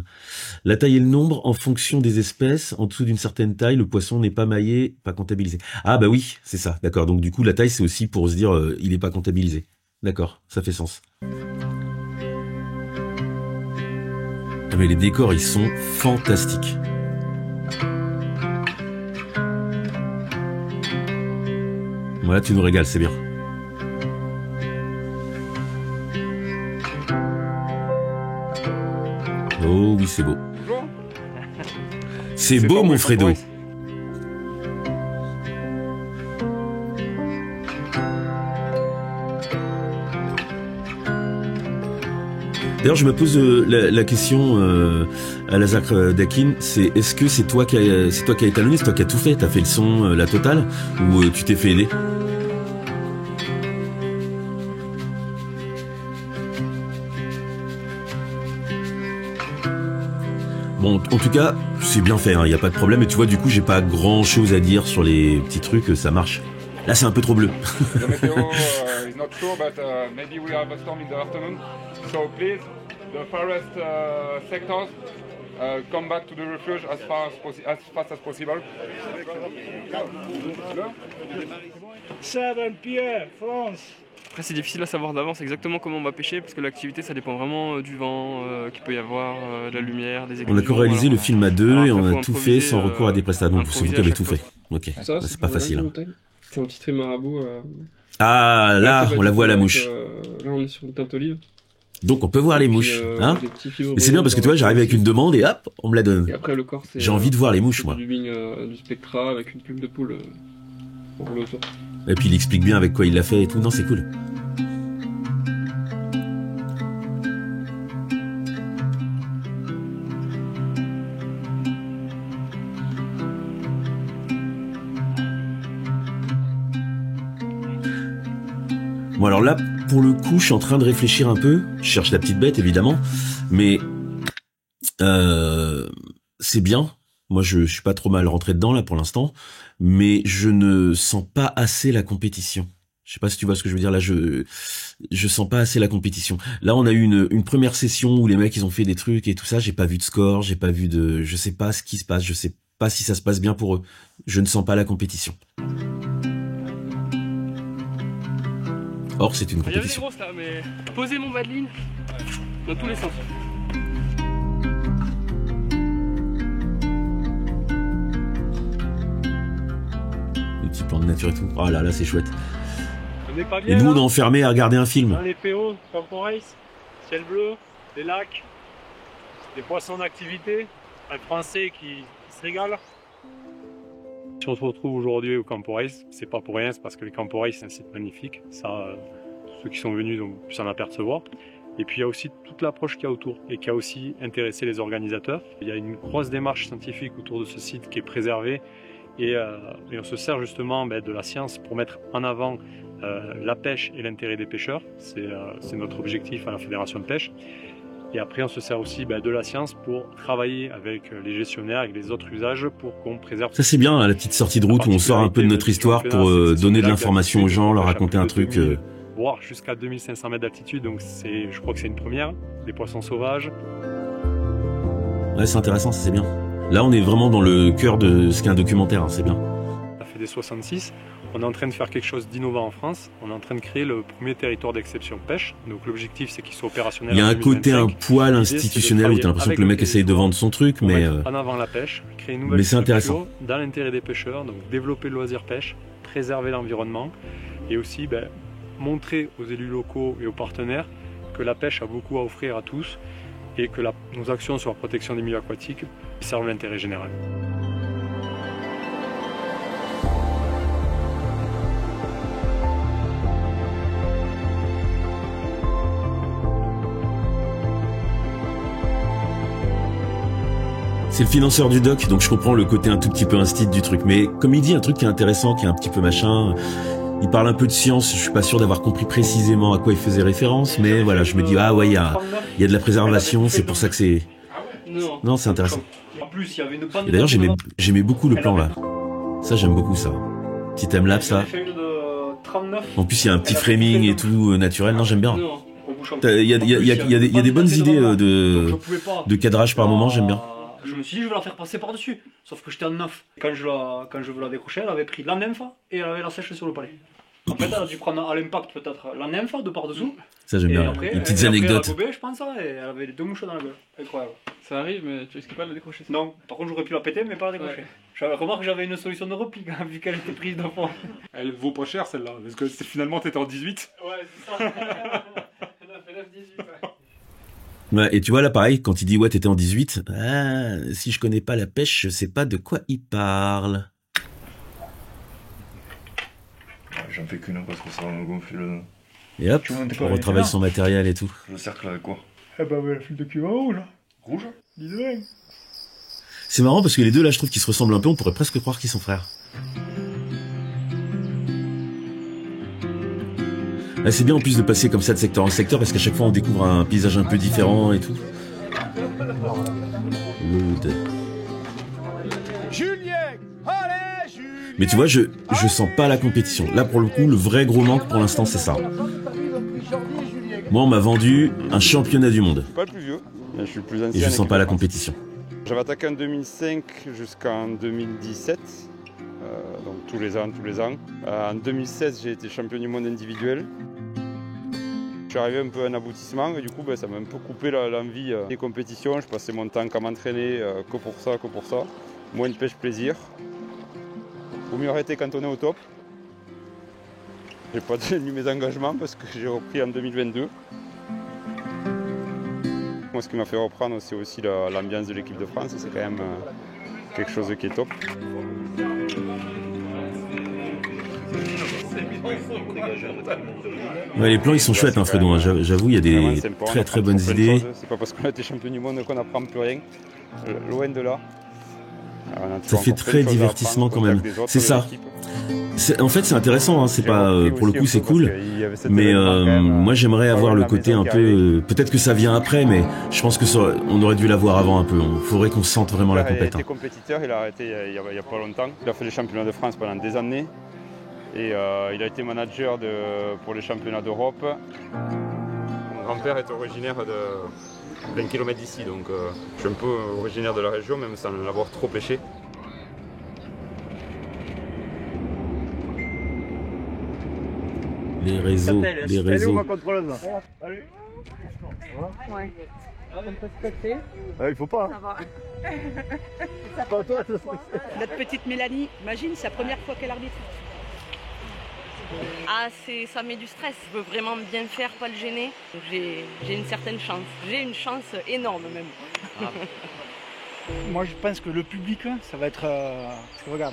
la taille et le nombre en fonction des espèces. En dessous d'une certaine taille, le poisson n'est pas maillé, pas comptabilisé. Ah bah oui, c'est ça. D'accord. Donc du coup, la taille c'est aussi pour se dire il est pas comptabilisé. D'accord, ça fait sens. Ah, mais les décors, ils sont fantastiques. Voilà, tu nous régales, c'est bien. Oh oui, c'est beau. C'est beau, mon Fredo. D'ailleurs, je me pose la question à Lazare Dakin, c'est est-ce que c'est toi qui as étalonné, c'est toi qui as tout fait, t'as fait le son, la totale, ou tu t'es fait aider? Bon, en tout cas, c'est bien fait, hein, y a pas de problème. Et tu vois, du coup, j'ai pas grand chose à dire sur les petits trucs, ça marche. Là, c'est un peu trop bleu. The meteo is not sure, but maybe we have a storm in the afternoon. So please, the forest sectors, come back to the refuge as fast as possible. 7 p.m. France. Après, c'est difficile à savoir d'avance exactement comment on va pêcher, parce que l'activité, ça dépend vraiment du vent qu'il peut y avoir, de la lumière, des éclairs. On a co-réalisé le film à deux et on a tout fait sans recours à des prestataires. Donc c'est vous qui avez tout fait. Ok, c'est pas facile. Hein. C'est un petit trait marabout. Ah, là, on la voit à la mouche. Là, on est sur une teinte olive. Donc on peut voir les mouches, hein. Et c'est bien parce que tu vois, j'arrive avec une demande et hop, on me la donne. Et après le corps, c'est j'ai envie de voir les mouches, moi. Du spectra avec une plume de poule pour rouler autour. Et puis il explique bien avec quoi il l'a fait et tout. Non, c'est cool. Bon alors là, pour le coup, je suis en train de réfléchir un peu. Je cherche la petite bête, évidemment. Mais c'est bien. Moi, je suis pas trop mal rentré dedans, là, pour l'instant. Mais je ne sens pas assez la compétition. Je sais pas si tu vois ce que je veux dire. Là, je sens pas assez la compétition. Là, on a eu une première session où les mecs, ils ont fait des trucs et tout ça. J'ai pas vu de score, j'ai pas vu de... Je sais pas ce qui se passe, je sais pas si ça se passe bien pour eux. Je ne sens pas la compétition. Or, c'est une compétition. Il y avait des grosses là, mais posez mon bas de ligne dans tous les sens. Les petits plans de nature et tout. Oh là là, c'est chouette. On est pas bien, et nous, là, on est enfermés à regarder un film. Dans les PO, Campo Race, ciel bleu, des lacs, des poissons d'activité, un Français qui se régale. Si on se retrouve aujourd'hui au Campo Race, c'est pas pour rien, c'est parce que le Campo Race c'est un site magnifique. Ça, ceux qui sont venus ont pu s'en apercevoir. Et puis il y a aussi toute l'approche qu'il y a autour et qui a aussi intéressé les organisateurs. Il y a une grosse démarche scientifique autour de ce site qui est préservé et on se sert justement de la science pour mettre en avant la pêche et l'intérêt des pêcheurs. C'est notre objectif à la Fédération de pêche. Et après, on se sert aussi de la science pour travailler avec les gestionnaires, avec les autres usages, pour qu'on préserve... Ça, c'est bien, hein, la petite sortie de route où on sort un peu de notre histoire pour donner de l'information aux gens, leur raconter un truc... Voire jusqu'à 2500 mètres d'altitude, donc je crois que c'est une première. Des poissons sauvages. Ouais, c'est intéressant, ça c'est bien. Là, on est vraiment dans le cœur de ce qu'est un documentaire, hein, c'est bien. Ça fait des 66. On est en train de faire quelque chose d'innovant en France. On est en train de créer le premier territoire d'exception pêche. Donc l'objectif, c'est qu'il soit opérationnel. Il y a un côté un poil institutionnel où tu as l'impression que le mec essaye de vendre son truc, mais... En avant la pêche, créer une nouvelle structure dans l'intérêt des pêcheurs, donc développer le loisir pêche, préserver l'environnement et aussi montrer aux élus locaux et aux partenaires que la pêche a beaucoup à offrir à tous et que nos actions sur la protection des milieux aquatiques servent l'intérêt général. C'est le financeur du doc, donc je comprends le côté un tout petit peu instit du truc. Mais comme il dit un truc qui est intéressant, qui est un petit peu machin, Il parle un peu de science, je suis pas sûr d'avoir compris précisément à quoi il faisait référence, mais voilà, je me dis, ah ouais, il y a de la préservation, c'est pour ça que c'est... Non, c'est intéressant. En plus, il y avait une bande. Et d'ailleurs, j'aimais beaucoup le plan là. Ça, j'aime beaucoup ça. Petit timelapse là. En plus, il y a un petit framing et tout naturel. Non, j'aime bien. Il y a des bonnes idées de cadrage par moment, j'aime bien. Je me suis dit, je vais la faire passer par-dessus. Sauf que j'étais en 9. Quand je veux la décrocher, elle avait pris la nymphe et elle avait la sèche sur le palais. En fait, elle a dû prendre à l'impact peut-être la nymphe de par-dessous. Ça, j'aime bien. Après, les petites anecdotes. Elle a bobé, je pense, et elle avait les 2 mouches dans la gueule. Incroyable. Ça arrive, mais tu risques pas de la décrocher. Ça. Non, par contre, j'aurais pu la péter, mais pas la décrocher. Remarque que j'avais une solution de repli vu qu'elle était prise de fond. Elle vaut pas cher celle-là, parce que finalement t'étais en 18. Ouais, c'est ça. 9-18, Ouais, et tu vois là pareil, quand il dit ouais t'étais en 18, si je connais pas la pêche, je sais pas de quoi il parle. J'en fais qu'une parce que ça va me gonfler le... Et hop, on retravaille son matériel et tout. Le cercle avec quoi? Eh ben la file de cuivre rouge. Rouge? Dis-le. C'est marrant parce que les deux là je trouve qu'ils se ressemblent un peu, on pourrait presque croire qu'ils sont frères. Là, c'est bien en plus de passer comme ça de secteur en secteur parce qu'à chaque fois on découvre un paysage un peu différent et tout. Mais tu vois, je sens pas la compétition. Là pour le coup, le vrai gros manque pour l'instant c'est ça. Moi on m'a vendu un championnat du monde. Je suis pas le plus vieux, mais je suis le plus ancien. Et je sens pas la compétition. J'avais attaqué en 2005 jusqu'en 2017. Donc tous les ans. En 2016, j'ai été champion du monde individuel. Je suis arrivé un peu à un aboutissement et du coup, ça m'a un peu coupé l'envie des compétitions. Je passais mon temps qu'à m'entraîner que pour ça. Moins de pêche plaisir. Vaut mieux arrêter quand on est au top. J'ai pas tenu mes engagements parce que j'ai repris en 2022. Moi, ce qui m'a fait reprendre, c'est aussi l'ambiance de l'équipe de France. C'est quand même quelque chose qui est top. Ouais, les plans ils sont chouettes, hein, Fredo. J'avoue, il y a des très bonnes idées. C'est pas parce qu'on a été champion du monde qu'on n'apprend plus rien. Loin de là. Ça fait très divertissement quand même. C'est ça. En fait, c'est intéressant. Hein. C'est pas pour le coup, c'est cool. Mais moi, j'aimerais avoir le côté un peu. Peut-être que ça vient après, mais je pense que on aurait dû l'avoir avant un peu. Il faudrait qu'on sente vraiment la compétition. Il était compétiteur. Il a arrêté il y a pas longtemps. Il a fait les championnats de France pendant des années. Et il a été manager pour les championnats d'Europe. Mon grand-père est originaire de 20 km d'ici, donc je suis un peu originaire de la région, même sans l'avoir trop pêché. Les réseaux. Salut. Ouais. Il faut pas. Ça va. Notre petite Mélanie, imagine, c'est la première fois qu'elle arbitre. Ah, ça met du stress. Je veux vraiment bien faire, pas le gêner. J'ai une certaine chance. J'ai une chance énorme même. Moi, je pense que le public, ça va être... Parce que regarde,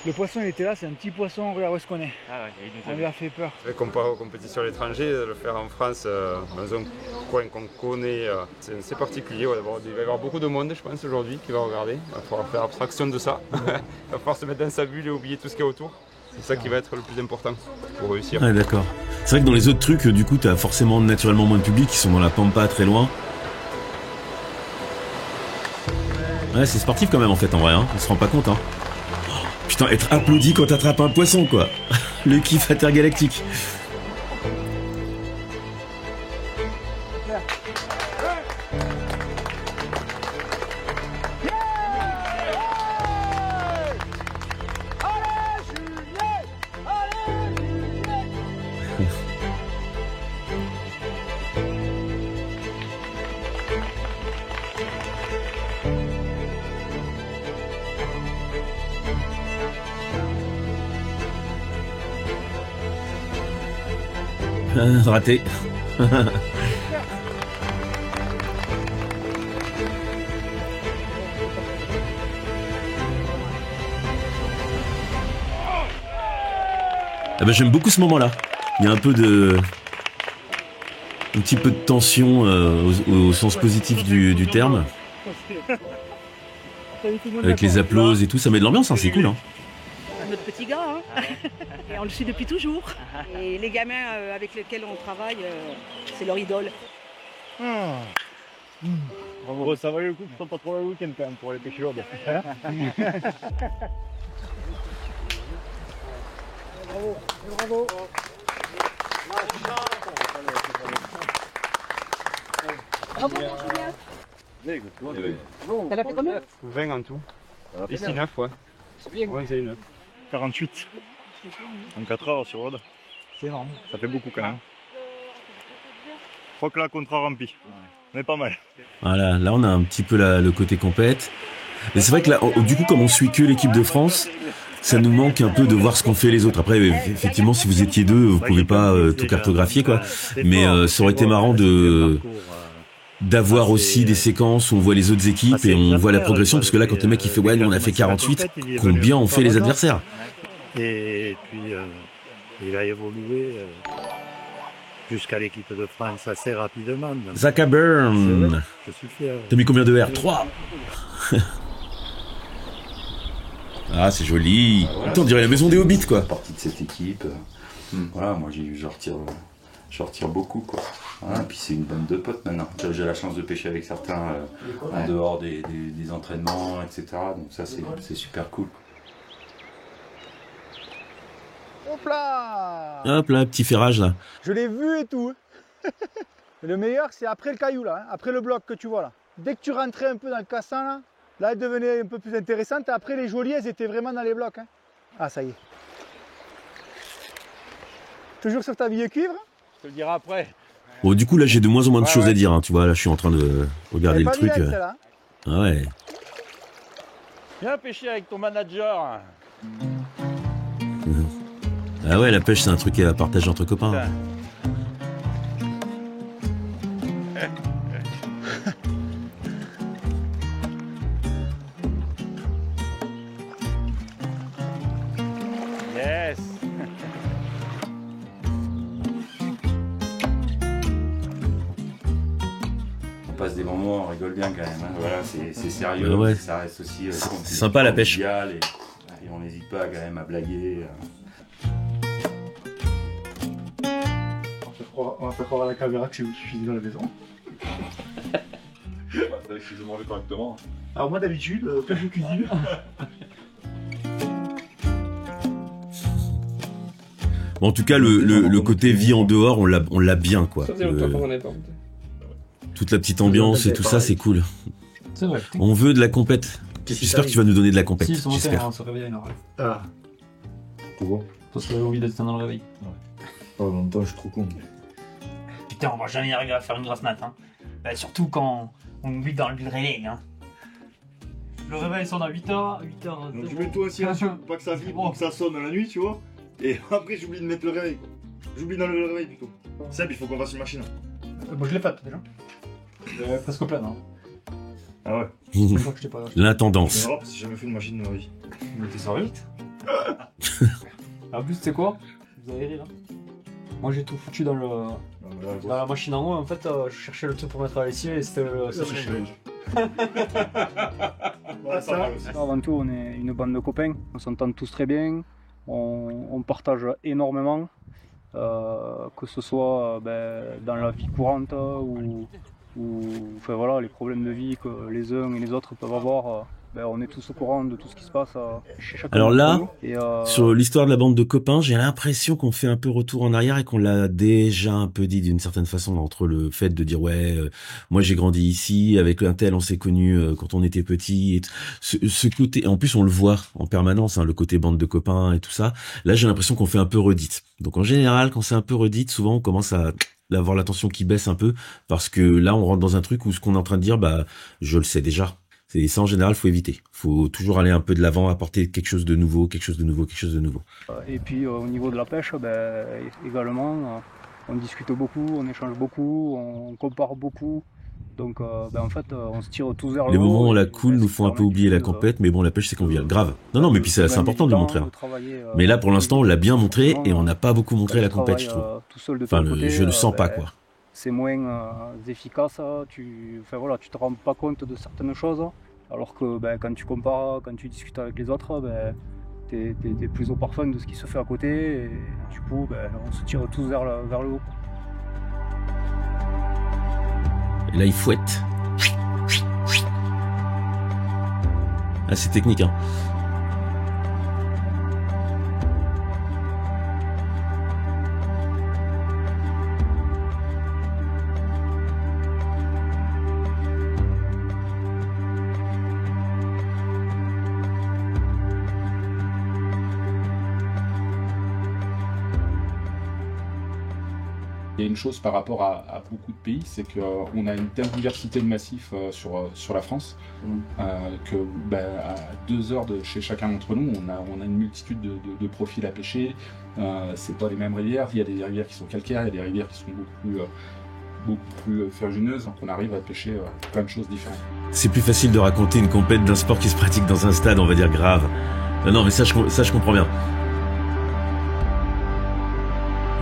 le poisson, il était là, c'est un petit poisson, regarde où est-ce qu'on est. Ah ouais, on lui a fait peur. Comparé aux compétitions à l'étranger, le faire en France, dans un coin qu'on connaît, c'est particulier. Il va y avoir beaucoup de monde, je pense, aujourd'hui, qui va regarder. Il va falloir faire abstraction de ça. Il va falloir se mettre dans sa bulle et oublier tout ce qu'il y a autour. C'est ça qui va être le plus important pour réussir. Ah d'accord. C'est vrai que dans les autres trucs, du coup, t'as forcément naturellement moins de public qui sont dans la pampa très loin. Ouais, c'est sportif quand même en fait, en vrai, hein. On se rend pas compte, hein. Oh, putain, être applaudi quand t'attrapes un poisson, quoi. Le kiff intergalactique. Raté. Ah bah, j'aime beaucoup ce moment-là. Il y a un peu de... un petit peu de tension au sens positif du terme. Avec les applauses et tout, ça met de l'ambiance, hein, c'est cool. Hein. Notre petit gars, hein. Et on le suit depuis toujours. Et les gamins avec lesquels on travaille, c'est leur idole. Bon, ça valait le coup de pas trop le week-end quand même pour les pêches lourdes. Hein. Bravo, bravo. Bravo, Julien. T'as fait combien? 20 en tout. Ici 9, ouais. Ouais, c'est 9. 48. En 4 heures sur Rhodes. C'est énorme. Ça fait beaucoup quand même. Je crois que là, contrat rempli. On est pas mal. Voilà, là on a un petit peu le côté compète. Mais c'est vrai que là, du coup, comme on suit que l'équipe de France, ça nous manque un peu de voir ce qu'ont fait les autres. Après, effectivement, si vous étiez deux, vous pouvez pas tout cartographier, quoi. Mais ça aurait été marrant d'avoir aussi des séquences où on voit les autres équipes et on voit la progression, parce que là, quand le mec il fait ouais, nous on a fait 48, combien ont fait les adversaires? Et puis il a évolué jusqu'à l'équipe de France assez rapidement. Zach Burn. Je suis fier. T'as mis combien de R? 3. Ah, c'est joli. Attends, on dirait la maison des Hobbits, quoi. Partie de cette équipe. Voilà, moi je retire beaucoup, quoi. Voilà, puis c'est une bande de potes maintenant. J'ai la chance de pêcher avec certains en dehors des entraînements, etc. Donc ça c'est super cool. Hop là! Hop là, petit ferrage là. Je l'ai vu et tout. Le meilleur, c'est après le caillou là, hein, après le bloc que tu vois là. Dès que tu rentrais un peu dans le cassin là, elle devenait un peu plus intéressante. Après les jolies, elles étaient vraiment dans les blocs. Hein. Ah, ça y est. Toujours sur ta vieille cuivre? Je te le dirai après. Bon, du coup là j'ai de moins en moins de choses à dire, hein, tu vois, là je suis en train de regarder le truc. Ah ouais. Viens pêcher avec ton manager. Ah ouais, la pêche c'est un truc à partager entre copains. Yes. On passe des moments, on rigole bien quand même. Hein. Voilà, c'est sérieux, ouais. Ça reste aussi. C'est sympa la pêche. Et on n'hésite pas quand même à blaguer. On va faire croire à la caméra que je suis dans la maison. Je mange correctement. Alors moi d'habitude, quand je cuisine. Bon, en tout cas, le côté vie en dehors, on l'a bien, quoi. Toute la petite ambiance et tout ça, c'est cool. C'est vrai. On veut de la compète. J'espère que tu vas nous donner de la compète. Si, j'espère. on se réveille à une heure. Ah. Pourquoi? Parce que j'ai envie d'être dans le réveil. Oh, en même temps, je suis trop con. Putain, on va jamais arriver à faire une grasse mat. Hein. Bah, surtout quand on vit dans le réveil. Hein. Le réveil sonne à 8h. Donc je mets toi aussi là-dessus, pas que ça vibre, que ça sonne la nuit, tu vois. Et après, j'oublie de mettre le réveil. J'oublie dans le réveil plutôt. Seb, il faut qu'on fasse une machine. Bon, je l'ai faite déjà. Elle est presque pleine. Hein. Ah ouais. L'intendance. Europe, j'ai jamais fait une machine de ma vie. Mais t'es sérieux? En plus, tu sais quoi? Vous allez rire. Hein. Moi, j'ai tout foutu dans la machine en haut. En fait, je cherchais le truc pour mettre à la lessive et c'était le sèche-linge. Avant tout, on est une bande de copains. On s'entend tous très bien. On partage énormément. Que ce soit dans la vie courante ou enfin, voilà, les problèmes de vie que les uns et les autres peuvent avoir. On est tous au courant de tout ce qui se passe chez chacun. Alors là, et sur l'histoire de la bande de copains, j'ai l'impression qu'on fait un peu retour en arrière et qu'on l'a déjà un peu dit d'une certaine façon, entre le fait de dire ouais, moi j'ai grandi ici, avec un tel on s'est connu quand on était petit, et ce côté, en plus on le voit en permanence, hein, le côté bande de copains et tout ça. Là j'ai l'impression qu'on fait un peu redite. Donc en général, quand c'est un peu redite, souvent on commence à avoir l'attention qui baisse un peu, parce que là on rentre dans un truc où ce qu'on est en train de dire, je le sais déjà. Et ça, en général, faut éviter. Faut toujours aller un peu de l'avant, apporter quelque chose de nouveau. Et puis, au niveau de la pêche, également, on discute beaucoup, on échange beaucoup, on compare beaucoup. Donc, en fait, on se tire tous vers le haut. Les moments où la cool nous font un peu oublier la compète, mais bon, la pêche, c'est convivial. Grave. Non, mais puis c'est important de le montrer. Hein. Mais là, pour l'instant, on l'a bien montré et on n'a pas beaucoup montré la compète, je trouve. Enfin, je le sens pas, quoi. C'est moins efficace, tu te rends pas compte de certaines choses, alors que quand tu compares, quand tu discutes avec les autres, t'es plus au parfum de ce qui se fait à côté, et du coup, ben, on se tire tous vers le haut. Et là, il fouette. Ah, c'est technique, hein. Il y a une chose par rapport à beaucoup de pays, c'est qu'on a une telle diversité de massifs sur la France, que à 2 heures de chez chacun d'entre nous, on a une multitude de profils à pêcher. C'est pas les mêmes rivières, il y a des rivières qui sont calcaires, il y a des rivières qui sont beaucoup plus ferrugineuses, donc on arrive à pêcher plein de choses différentes. C'est plus facile de raconter une compète d'un sport qui se pratique dans un stade, on va dire, grave. Non, mais ça je comprends bien.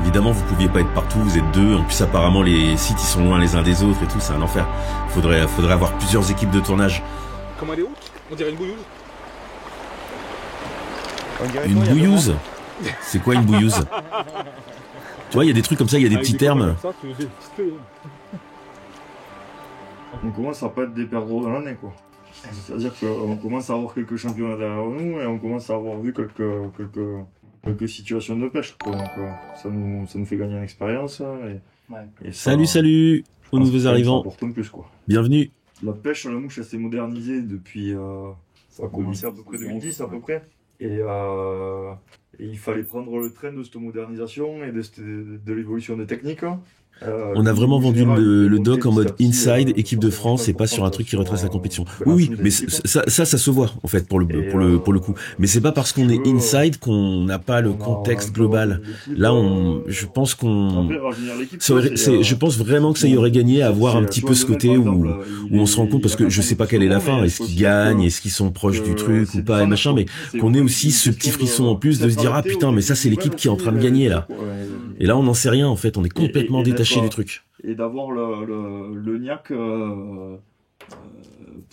Évidemment, vous pouviez pas être partout, vous êtes 2. En plus, apparemment, les sites, ils sont loin les uns des autres et tout, c'est un enfer. Faudrait avoir plusieurs équipes de tournage. Comment elle est haute? On dirait une bouillouse. Une bouillouse? C'est quoi une bouillouse? Tu vois, il y a des trucs comme ça, il y a des petits termes. On commence à pas être des perdreaux dans l'année, quoi. C'est-à-dire qu'on commence à avoir quelques championnats derrière nous et on commence à avoir vu quelques situations de pêche, quoi. Donc ça nous fait gagner en expérience. Et ça, Salut aux nouveaux arrivants. Plus, quoi. Bienvenue. La pêche à la mouche, elle s'est modernisée depuis... ça a commencé à peu près 2010 à peu près. Et il fallait prendre le train de cette modernisation et de l'évolution des techniques. On a vraiment vendu le doc en mode inside, équipe de France, et pas sur un truc qui retrace la compétition. Oui, mais ça se voit, en fait, pour le coup. Mais c'est pas parce qu'on est inside qu'on n'a pas le contexte global. Là, je pense je pense vraiment que ça y aurait gagné à avoir un petit peu ce côté où on se rend compte, parce que je sais pas quelle est la fin, est-ce qu'ils gagnent, est-ce qu'ils sont proches du truc ou pas, et machin, mais qu'on ait aussi ce petit frisson en plus de se dire, ah putain, mais ça c'est l'équipe qui est en train de gagner, là. Et là, on n'en sait rien, en fait, on est complètement détaché du truc. Et d'avoir le niaque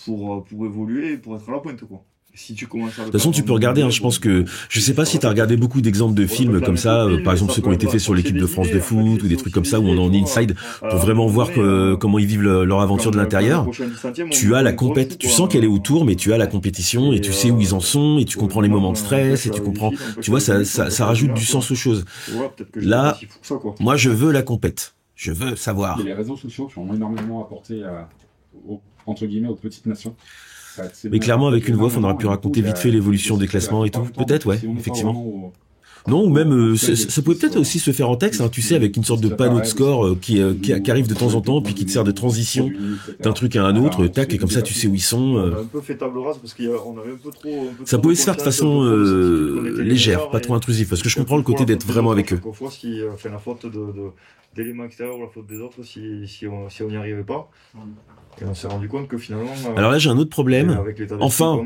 pour évoluer et pour être à la pointe, quoi. Si tu commences à... De toute façon, tu peux regarder, je pense que... Je sais pas si tu as regardé beaucoup d'exemples de films comme ça, par exemple ceux qui ont été faits sur l'équipe de France de foot, ou des trucs comme ça, où on est en inside, pour vraiment voir comment ils vivent leur aventure de l'intérieur. Tu as la compète, tu sens qu'elle est autour, mais tu as la compétition, et tu sais où ils en sont, et tu comprends les moments de stress, et tu comprends... Tu vois, ça rajoute du sens aux choses. Là, moi, je veux la compète. Je veux savoir. Et les réseaux sociaux qui ont énormément apporté, entre guillemets, aux petites nations. Mais clairement, avec une voix, on aurait pu raconter vite fait l'évolution des classements et tout. Peut-être, ouais, effectivement. Non, ou même, ça pouvait peut-être aussi se faire en texte, tu sais, avec une sorte de panneau de score qui arrive de temps en temps, puis qui te sert de transition d'un truc à un autre, tac, et comme ça tu sais où ils sont. On a un peu fait table rase parce qu'on avait un peu trop... Ça pouvait se faire de façon légère, pas trop intrusive, parce que je comprends le côté d'être vraiment avec eux. On voit ce qui fait la faute d'éléments extérieurs ou la faute des autres si on n'y arrivait pas. Et on s'est rendu compte que finalement... Alors là, j'ai un autre problème. Enfin,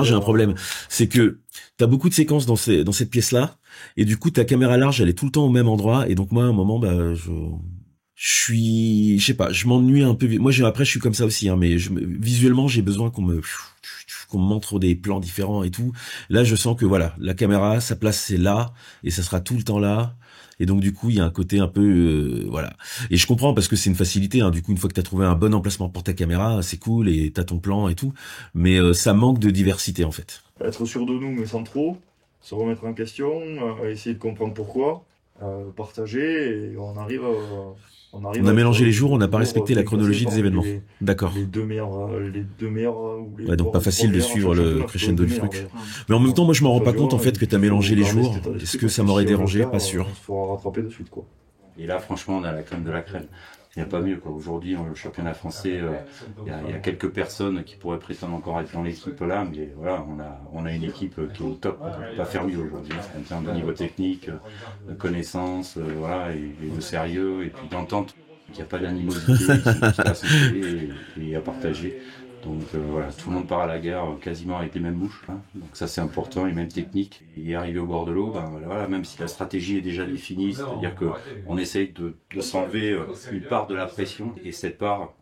j'ai un problème. C'est que t'as beaucoup de séquences dans cette pièce-là, et du coup, ta caméra large, elle est tout le temps au même endroit, et donc moi, à un moment, je sais pas, je m'ennuie un peu. Moi, après, je suis comme ça aussi, mais visuellement, j'ai besoin qu'on me montre des plans différents et tout. Là, je sens que voilà, la caméra, sa place, c'est là, et ça sera tout le temps là. Et donc du coup il y a un côté un peu voilà, et je comprends parce que c'est une facilité, du coup une fois que t'as trouvé un bon emplacement pour ta caméra, c'est cool et t'as ton plan et tout, mais ça manque de diversité en fait. Être sûr de nous mais sans trop, se remettre en question, essayer de comprendre pourquoi, partager, et on arrive on a mélangé les jours, on n'a pas respecté la chronologie des événements. D'accord. Les deux meilleurs ouais, donc pas facile de suivre le crescendo du truc. Mais en même temps, moi je m'en rends pas compte en fait que t'as mélangé les jours. Est-ce que ça m'aurait dérangé? Pas sûr. Il faut rattraper de suite, quoi. Et là, franchement, on a la crème de la crème. Il n'y a pas mieux, quoi. Aujourd'hui, le championnat français, il y a quelques personnes qui pourraient prétendre encore être dans l'équipe là, mais voilà, on a une équipe qui est au top. On ne peut pas faire mieux aujourd'hui, en termes de niveau technique, de connaissances, voilà, et de sérieux, et puis d'entente. Il n'y a pas d'animosité, qui va s'installer et à partager. Donc voilà, tout le monde part à la guerre quasiment avec les mêmes mouches, hein. Donc ça c'est important, les mêmes techniques. Et arrivé au bord de l'eau, voilà, même si la stratégie est déjà définie, c'est-à-dire qu'on essaye de s'enlever une part de la pression, et cette part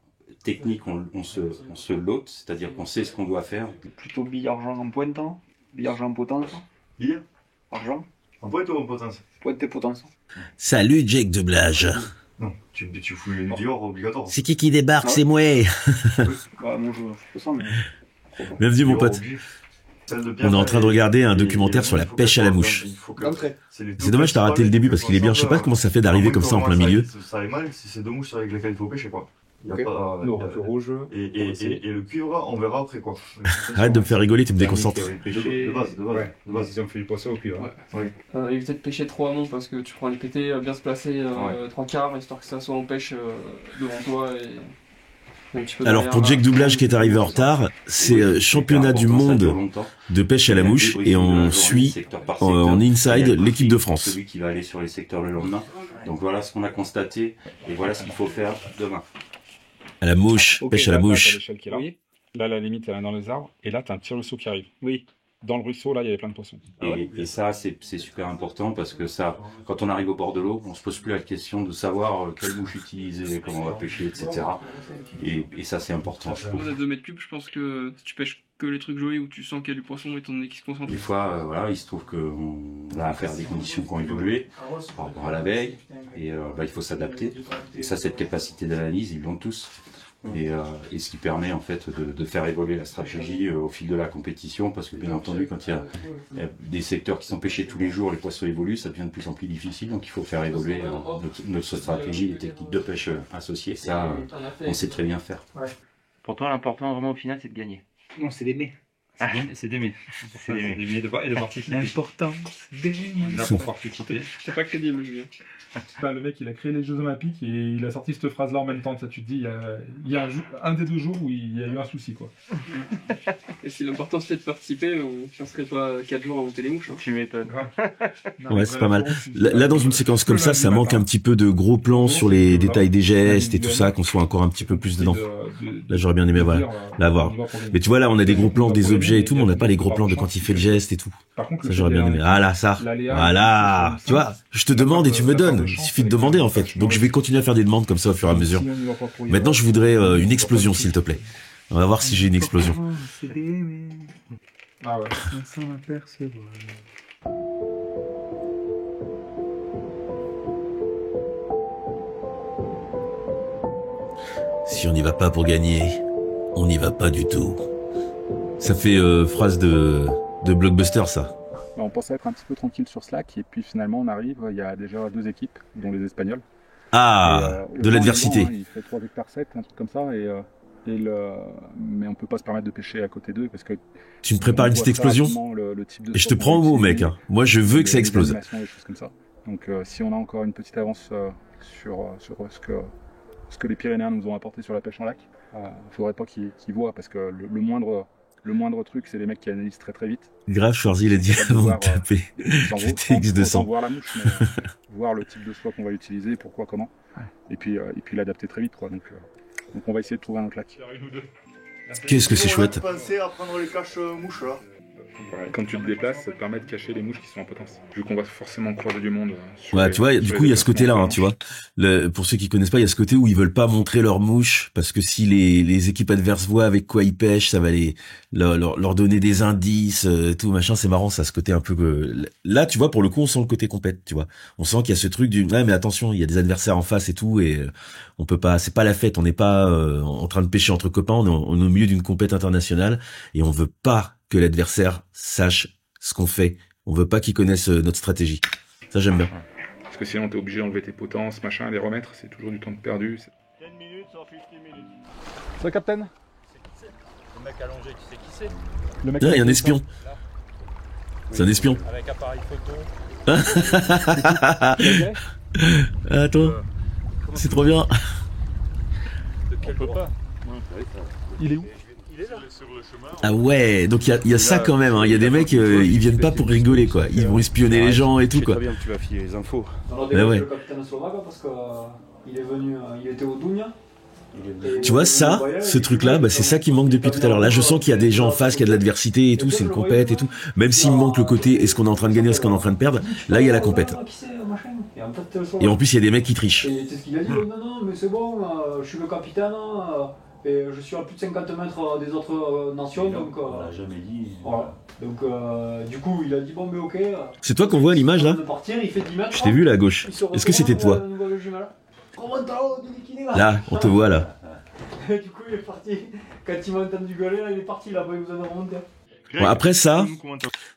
technique on se l'ôte, c'est-à-dire qu'on sait ce qu'on doit faire. Plutôt bille-argent en pointant, bille-argent en potence. Lille. Argent. En pointe ou en potence? Pointe et potence. Salut Jake de Blage. Non, tu fous le Dior obligatoire. C'est qui débarque, c'est moi. Bah, moi, je fais ça, mais... Bienvenue mon pote. On est en train de regarder un documentaire sur la pêche à la mouche. C'est dommage, t'as raté le début parce qu'il est bien. Je sais pas comment ça fait d'arriver comme ça en plein milieu. Ça est mal si c'est 2 mouches avec lesquelles il faut pêcher quoi. Il y a pas, le rouge. Et le cuivre, on verra après quoi. Arrête de me faire rigoler, tu me déconcentres. De base. Ils ont fait du poisson au cuivre. Éviter de pêcher trop amont parce que tu prends les pétés, bien se placer 3 quarts, histoire que ça soit en pêche devant toi et... Alors pour Jake Doublage qui est arrivé en retard, c'est championnat du monde de pêche à la mouche et on suit en inside l'équipe de France. Celui qui va aller sur les secteurs le lendemain. Donc voilà ce qu'on a constaté et voilà ce qu'il faut faire demain. À la mouche, pêche à la mouche. Là, la limite, elle est dans les arbres et là, t'as un petit ruisseau qui arrive. Oui. Dans le ruisseau, là, il y avait plein de poissons. Et ça, c'est super important parce que ça, quand on arrive au bord de l'eau, on se pose plus la question de savoir quelle mouche utiliser, comment on va pêcher, etc. Et ça, c'est important, je trouve. À 2 mètres cubes, je pense que si tu pêches que les trucs jolis où tu sens qu'il y a du poisson étant donné qu'il se concentre. Des fois, voilà, il se trouve qu'on a affaire à des conditions qui ont évolué par rapport à la veille et il faut s'adapter. Et ça, cette capacité d'analyse, ils l'ont tous. Et ce qui permet en fait de faire évoluer la stratégie au fil de la compétition, parce que bien entendu quand il y a des secteurs qui sont pêchés tous les jours, les poissons évoluent, ça devient de plus en plus difficile, donc il faut faire évoluer notre stratégie, les techniques de pêche associées, ça on sait très bien faire. Pourtant l'important vraiment au final c'est de gagner. Non, c'est d'aimer. C'est d'aimer. C'est d'aimer et de participer. L'important, c'est d'aimer. Là, pour participer. C'est pas crédible, Julien. Enfin, le mec, il a créé les Jeux Olympiques et il a sorti cette phrase-là en même temps. Ça, tu te dis, il y a un des 2 jours où il y a eu un souci, quoi. Et si l'important c'était de participer, on ne serait pas 4 jours à monter les mouches. Hein. Tu m'étonnes. Ouais, c'est pas mal. Là, dans une séquence comme ça manque un petit peu de gros plans sur les détails des gestes et tout ça, qu'on soit encore un petit peu plus dedans. Là, j'aurais bien aimé, voilà, l'avoir. Mais tu vois, là, on a des gros plans des objets et tout, mais on n'a pas les gros plans de quand il fait le geste et tout. Ça, j'aurais bien aimé. Ah là, ça. Voilà. Tu vois, je te demande et tu me donnes. Il suffit de demander, en fait. Donc, je vais continuer à faire des demandes comme ça au fur et à mesure. Maintenant, je voudrais une explosion, s'il te plaît. On va voir si j'ai une explosion. Ah ouais. Si on n'y va pas pour gagner, on n'y va pas du tout. Ça fait phrase de blockbuster, ça. On pensait être un petit peu tranquille sur Slack et puis finalement on arrive, il y a déjà 2 équipes, dont les Espagnols. Ah, de l'adversité. Il fait 3 hectares 7, un truc comme ça, mais on peut pas se permettre de pêcher à côté d'eux parce que... Tu me prépares une petite explosion et je te prends au mot, mec. Hein. Moi, je veux que ça explose. Des choses comme ça. Donc si on a encore une petite avance sur ce que les Pyrénéens nous ont apporté sur la pêche en lac, faudrait pas qu'ils voient parce que le moindre truc, c'est les mecs qui analysent très très vite. Grave, Schwarzy l'a dit avant de taper le TX200. Voir la mouche, mais voir le type de soie qu'on va utiliser, pourquoi, comment. Et puis l'adapter très vite, quoi. Donc on va essayer de trouver un autre lac. Qu'est-ce que c'est chouette. Penser à prendre les caches mouches là. Voilà, quand tu te déplaces, ça te permet de cacher les mouches qui sont en potence. Vu qu'on va forcément croiser du monde. Ouais, tu vois, du coup, il y a ce côté-là, hein, tu vois. Pour ceux qui connaissent pas, il y a ce côté où ils veulent pas montrer leurs mouches parce que si les équipes adverses voient avec quoi ils pêchent, ça va leur donner des indices, tout machin. C'est marrant, ça, ce côté un peu. Là, tu vois, pour le coup, on sent le côté compète, tu vois. On sent qu'il y a ce truc du. Ouais, mais attention, il y a des adversaires en face et tout, et on peut pas. C'est pas la fête. On n'est pas en train de pêcher entre copains. On est au milieu d'une compète internationale et on veut pas que l'adversaire sache ce qu'on fait. On veut pas qu'ils connaissent notre stratégie. Ça, j'aime bien. Parce que sinon, t'es obligé d'enlever tes potences, machin, les remettre, c'est toujours du temps de perdu. 10 minutes sur 50 minutes. C'est le capitaine. Le mec allongé, tu sais qui c'est? Le mec il y a un espion. C'est un espion. Avec appareil photo. Ah, toi. C'est trop bien. On peut pas. Il est où? Ah ouais, donc il y a ça quand même, hein. Il y a des mecs, ils viennent pas pour rigoler, quoi. Ils vont espionner les gens et tout, quoi. C'est très bien que tu vas filer les infos. Alors, ouais. Le capitaine slovaque, parce qu'il est venu, il était au Dounia. Tu vois ça, ce truc-là, bah, c'est ça qui manque depuis tout à l'heure. Là, je sens qu'il y a des gens en face, qu'il y a de l'adversité et tout, c'est une compète et tout. Même s'il me manque le côté, est-ce qu'on est en train de gagner, est-ce qu'on est en train de perdre, là, il y a la compète. Et en plus, il y a des mecs qui trichent. Et c'est ce qu'il a dit, non, mais c'est bon, je suis le capitaine, Et je suis à plus de 50 mètres des autres nations, donc... On l'a jamais dit. Voilà. Donc du coup, il a dit bon, mais ok... C'est toi qu'on voit à l'image là? Partir, il fait 10 mètres. Je t'ai vu là à gauche. Est-ce que c'était toi? Là, on te voit là. Du coup, il est parti. Quand il m'a entendu gueuler, là, il est parti, il a pas eu besoin de remonter. Bon, après ça,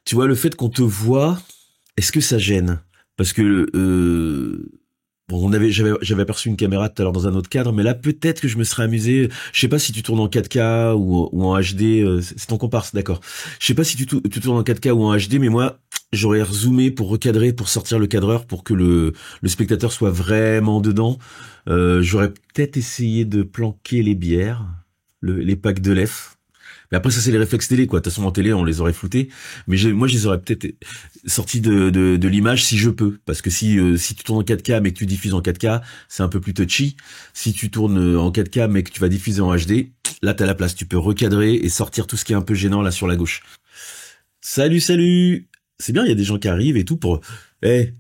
tu vois, le fait qu'on te voit, est-ce que ça gêne? Parce que bon, j'avais aperçu une caméra tout à l'heure dans un autre cadre, mais là peut-être que je me serais amusé. Je sais pas si tu tournes en 4K ou en HD. C'est ton comparse, d'accord. Je sais pas si tu tournes en 4K ou en HD, mais moi j'aurais rezoomé pour recadrer, pour sortir le cadreur, pour que le spectateur soit vraiment dedans. J'aurais peut-être essayé de planquer les bières, les packs de lait. Mais après ça c'est les réflexes télé quoi. De toute façon en télé on les aurait floutés. Mais moi je les aurais peut-être sortis de l'image si je peux. Parce que si tu tournes en 4K mais que tu diffuses en 4K, c'est un peu plus touchy. Si tu tournes en 4K mais que tu vas diffuser en HD, là t'as la place. Tu peux recadrer et sortir tout ce qui est un peu gênant là sur la gauche. Salut. C'est bien, il y a des gens qui arrivent et tout pour... on est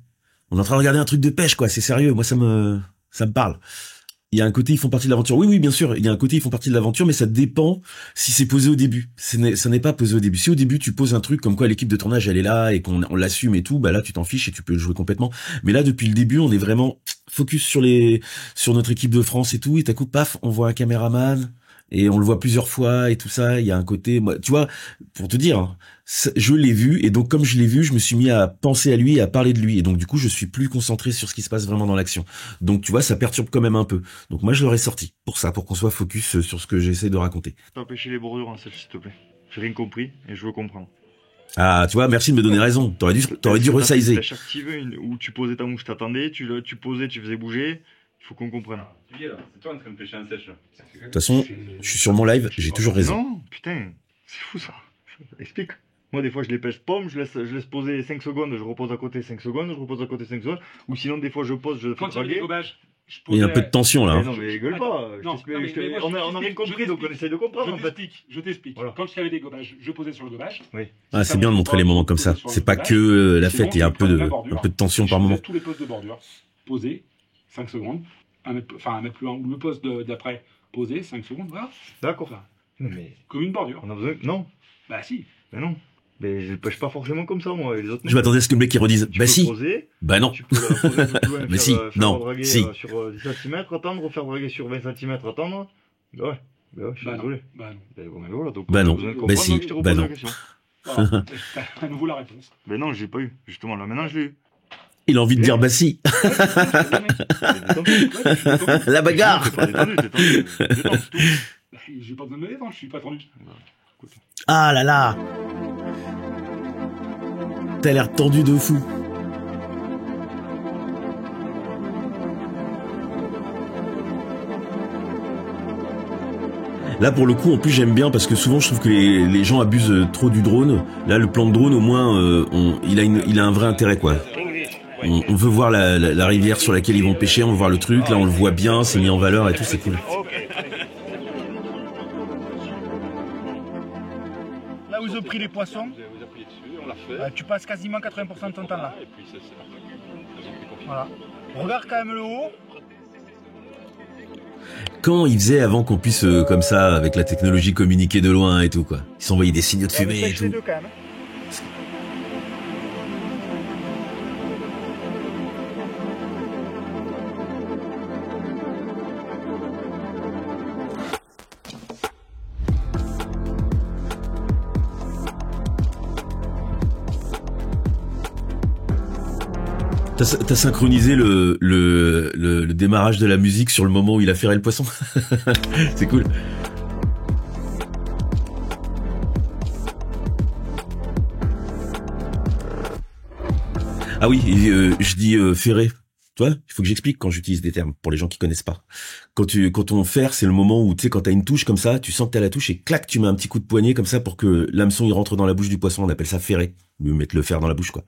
en train de regarder un truc de pêche quoi. C'est sérieux. Moi ça me parle. Il y a un côté, ils font partie de l'aventure. Oui, bien sûr. Il y a un côté, ils font partie de l'aventure, mais ça dépend si c'est posé au début. Ça n'est pas posé au début. Si au début, tu poses un truc comme quoi l'équipe de tournage, elle est là et qu'on l'assume et tout, bah là, tu t'en fiches et tu peux le jouer complètement. Mais là, depuis le début, on est vraiment focus sur notre équipe de France et tout. Et d'un coup, paf, on voit un caméraman et on le voit plusieurs fois et tout ça. Il y a un côté, moi, tu vois, pour te dire, hein, je l'ai vu et donc comme je l'ai vu, je me suis mis à penser à lui et à parler de lui et donc du coup je suis plus concentré sur ce qui se passe vraiment dans l'action. Donc tu vois, ça perturbe quand même un peu. Donc moi je l'aurais sorti pour ça, pour qu'on soit focus sur ce que j'essaie de raconter. Empêcher les bordures en self s'il te plaît. J'ai rien compris et je veux comprendre. Ah, tu vois, merci de me donner raison. T'aurais dû resizer. T'as activé où tu posais ta mouche, t'attendais, tu posais, tu faisais bouger. Il faut qu'on comprenne. C'est toi en train de pêcher un sèche là. De toute façon, je suis sur mon live, j'ai toujours raison. Non, putain, c'est fou ça. Explique. Moi, des fois, je les pêche pomme, je laisse poser 5 secondes, je repose à côté 5 secondes, je repose à côté 5 secondes. Ou sinon, des fois, je pose, je fais draguer. Il y a un peu de tension là. Mais non, mais gueule pas. On a rien compris, donc on essaie de comprendre en fait. Je t'explique. Voilà. Quand je avais des gobages, je posais sur le gobage. Oui. Ah, c'est bien de montrer les moments comme ça. C'est pas que la fête, il y a un peu de tension par moment. Tous les postes de bordure, posés, 5 secondes. Un mètre plus loin, ou le poste d'après, posé, 5 secondes, voilà. D'accord. Mais comme une bordure. On a besoin. Non. Bah si. Mais non. Mais je pêche pas forcément comme ça, moi. Les autres, je m'attendais à ce que le mec qui redise bah si. Poser, bah non. Tu peux la poser un peu loin, mais si. Non. Si. Sur 10 cm, attendre, refaire draguer sur 20 cm, attendre. Bah ouais. Je suis désolé. Bah non. Voilà, donc bah non. Bah si. Bah non. Voilà. À nouveau la réponse. Mais non, j'ai pas eu. Justement, là, maintenant, je l'ai eu. Il a envie de dire bah si. La bagarre. J'ai pas besoin de me détendre, je suis pas tendu. Ah là là. T'as l'air tendu de fou. Là pour le coup en plus j'aime bien parce que souvent je trouve que les gens abusent trop du drone. Là le plan de drone au moins il a un vrai intérêt quoi. On veut voir la rivière sur laquelle ils vont pêcher, on veut voir le truc, là on le voit bien, c'est mis en valeur et tout, c'est cool. Là où ils ont pris les poissons, tu passes quasiment 80% de ton temps là. Voilà. Regarde quand même le haut. Quand ils faisaient avant qu'on puisse comme ça, avec la technologie, communiquer de loin et tout quoi. Ils s'envoyaient des signaux de fumée et tout. T'as synchronisé le démarrage de la musique sur le moment où il a ferré le poisson. C'est cool. Ah oui, je dis ferré. Tu vois, il faut que j'explique quand j'utilise des termes pour les gens qui connaissent pas. Quand on ferre, c'est le moment où tu sais quand t'as une touche comme ça, tu sens que t'as la touche et clac, tu mets un petit coup de poignet comme ça pour que l'hameçon il rentre dans la bouche du poisson. On appelle ça ferrer. Lui mettre le fer dans la bouche quoi.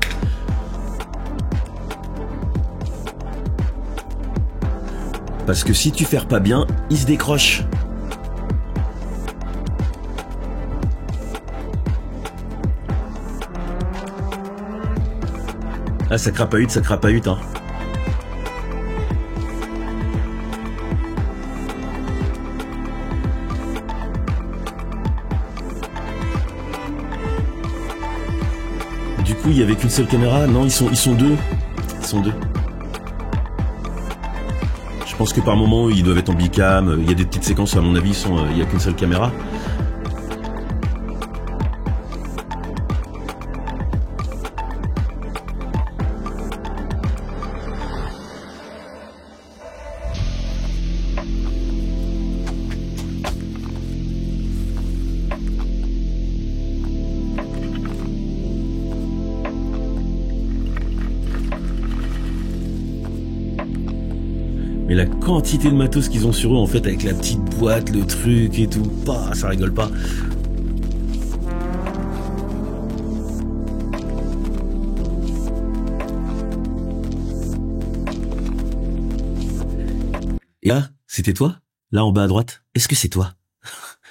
Parce que si tu ferres pas bien, il se décroche. Ah, ça crapahute, hein. coup, il y avait qu'une seule caméra. Non, ils sont deux. Ils sont deux. Je pense que par moment, ils doivent être en bicam. Il y a des petites séquences, à mon avis, il y a qu'une seule caméra. Mais la quantité de matos qu'ils ont sur eux, en fait, avec la petite boîte, le truc et tout, bah, ça rigole pas. Et là, c'était toi? Là, en bas à droite? Est-ce que c'est toi?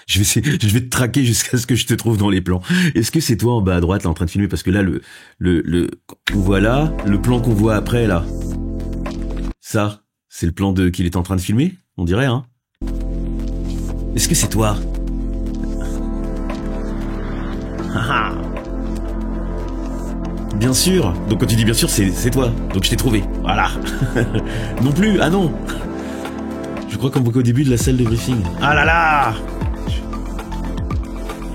Je vais te traquer jusqu'à ce que je te trouve dans les plans. Est-ce que c'est toi en bas à droite, là, en train de filmer? Parce que là, voilà, le plan qu'on voit après, là. Ça. C'est le plan qu'il est en train de filmer, on dirait, hein. Est-ce que c'est toi? Bien sûr. Donc quand tu dis bien sûr, c'est toi. Donc je t'ai trouvé. Voilà. Non plus. Ah non. Je crois qu'on voit qu'au début de la salle de briefing. Ah là là.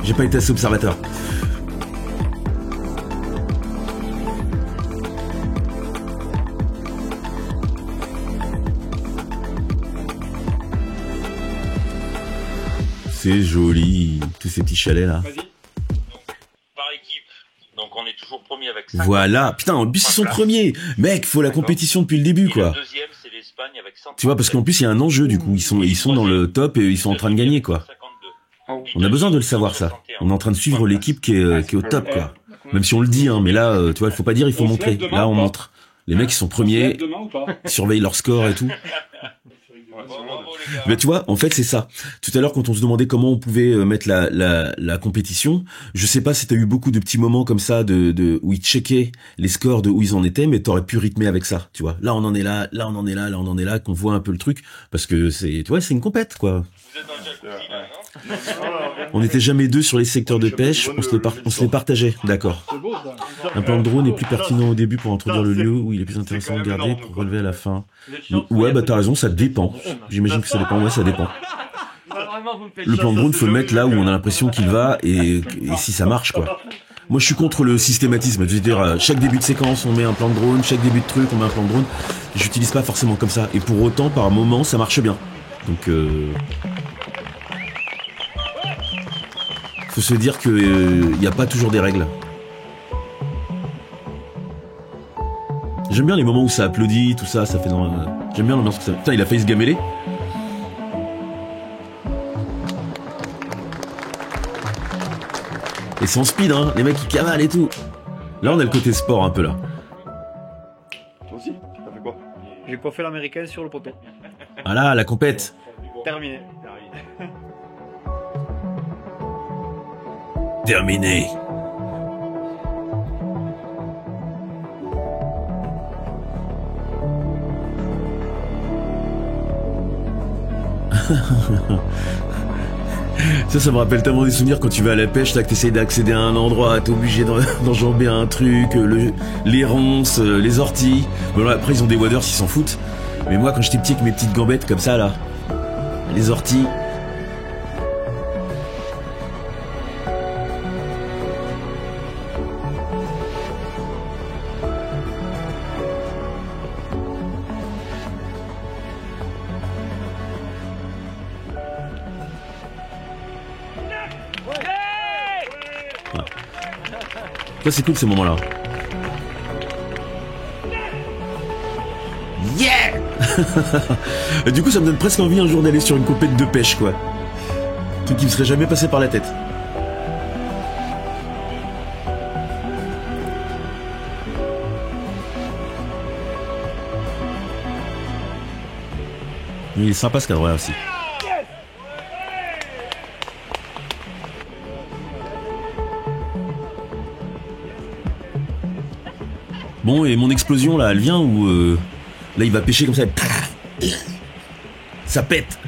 J'ai pas été assez observateur. C'est joli, tous ces petits chalets là. Vas-y. Donc, par équipe, donc on est toujours premier avec 5. Voilà, putain, en plus ils sont premiers. Mec, faut la compétition depuis le début, quoi. Le deuxième, c'est l'Espagne avec 100. Tu vois, parce qu'en plus il y a un enjeu du coup. Ils sont dans le top et ils sont en train de gagner, quoi. On a besoin de le savoir, ça. On est en train de suivre l'équipe qui est au top, quoi. Même si on le dit, hein, mais là, tu vois, il faut pas dire, il faut montrer. Là, on montre. Les mecs, ils sont premiers, ils surveillent leur score et tout. Mais tu vois, en fait, c'est ça. Tout à l'heure, quand on se demandait comment on pouvait mettre la compétition, je sais pas si t'as eu beaucoup de petits moments comme ça où ils checkaient les scores de où ils en étaient, mais t'aurais pu rythmer avec ça, tu vois. Là, on en est là, là, on en est là, là, on en est là, qu'on voit un peu le truc, parce que tu vois, c'est une compète, quoi. Vous êtes dans le jacuzzi, là, non? On n'était jamais deux sur les secteurs de pêche, on se les partageait, d'accord. Un plan de drone est plus pertinent au début pour introduire le lieu où il est plus intéressant de garder pour relever à la fin. Ouais, bah t'as raison, ça dépend. J'imagine que ça dépend, ouais, ça dépend. Le plan de drone, faut le mettre là où on a l'impression qu'il va et si ça marche, quoi. Moi, je suis contre le systématisme. Je veux dire, chaque début de séquence, on met un plan de drone, chaque début de truc, on met un plan de drone. J'utilise pas forcément comme ça. Et pour autant, par moment, ça marche bien. Donc, faut se dire que y a pas toujours des règles. J'aime bien les moments où ça applaudit, tout ça, ça fait j'aime bien l'ambiance que ça... Putain, il a failli se gameler. Et c'est en speed, hein, les mecs qui cavalent et tout. Là, on a le côté sport un peu, là. Toi aussi, t'as fait quoi? J'ai coiffé l'américain sur le poteau. Voilà, la compète. Terminé. Terminé. Ça me rappelle tellement des souvenirs quand tu vas à la pêche, là, que t'essayes d'accéder à un endroit, t'es obligé d'enjamber un truc, les ronces, les orties. Bon, là, après, ils ont des waders, ils s'en foutent. Mais moi, quand j'étais petit avec mes petites gambettes comme ça, là, les orties. Ça, c'est cool ces moments-là. Yeah. Du coup, ça me donne presque envie un jour d'aller sur une compète de pêche, quoi. Un truc qui me serait jamais passé par la tête. Il est sympa ce cadre-là aussi. Bon, et mon explosion là, elle vient ou là il va pêcher comme ça. Ça pète.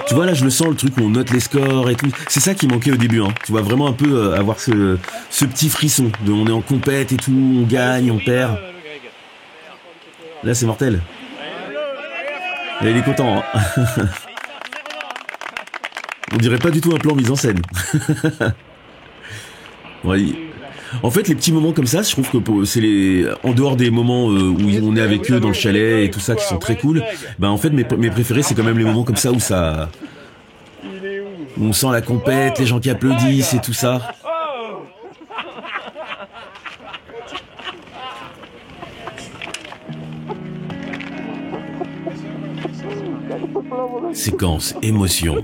Tu vois là, je le sens, le truc où on note les scores et tout. C'est ça qui manquait au début, hein. Tu vois vraiment un peu avoir ce petit frisson de on est en compète et tout, on gagne, on perd. Là, c'est mortel. Là, il est content, hein. On dirait pas du tout un plan mise en scène. Ouais, en fait, les petits moments comme ça, je trouve que c'est en dehors des moments où on est avec eux dans le chalet et tout ça, qui sont très cool. Ben en fait, mes préférés, c'est quand même les moments comme ça où on sent la compète, les gens qui applaudissent et tout ça. Séquence émotion.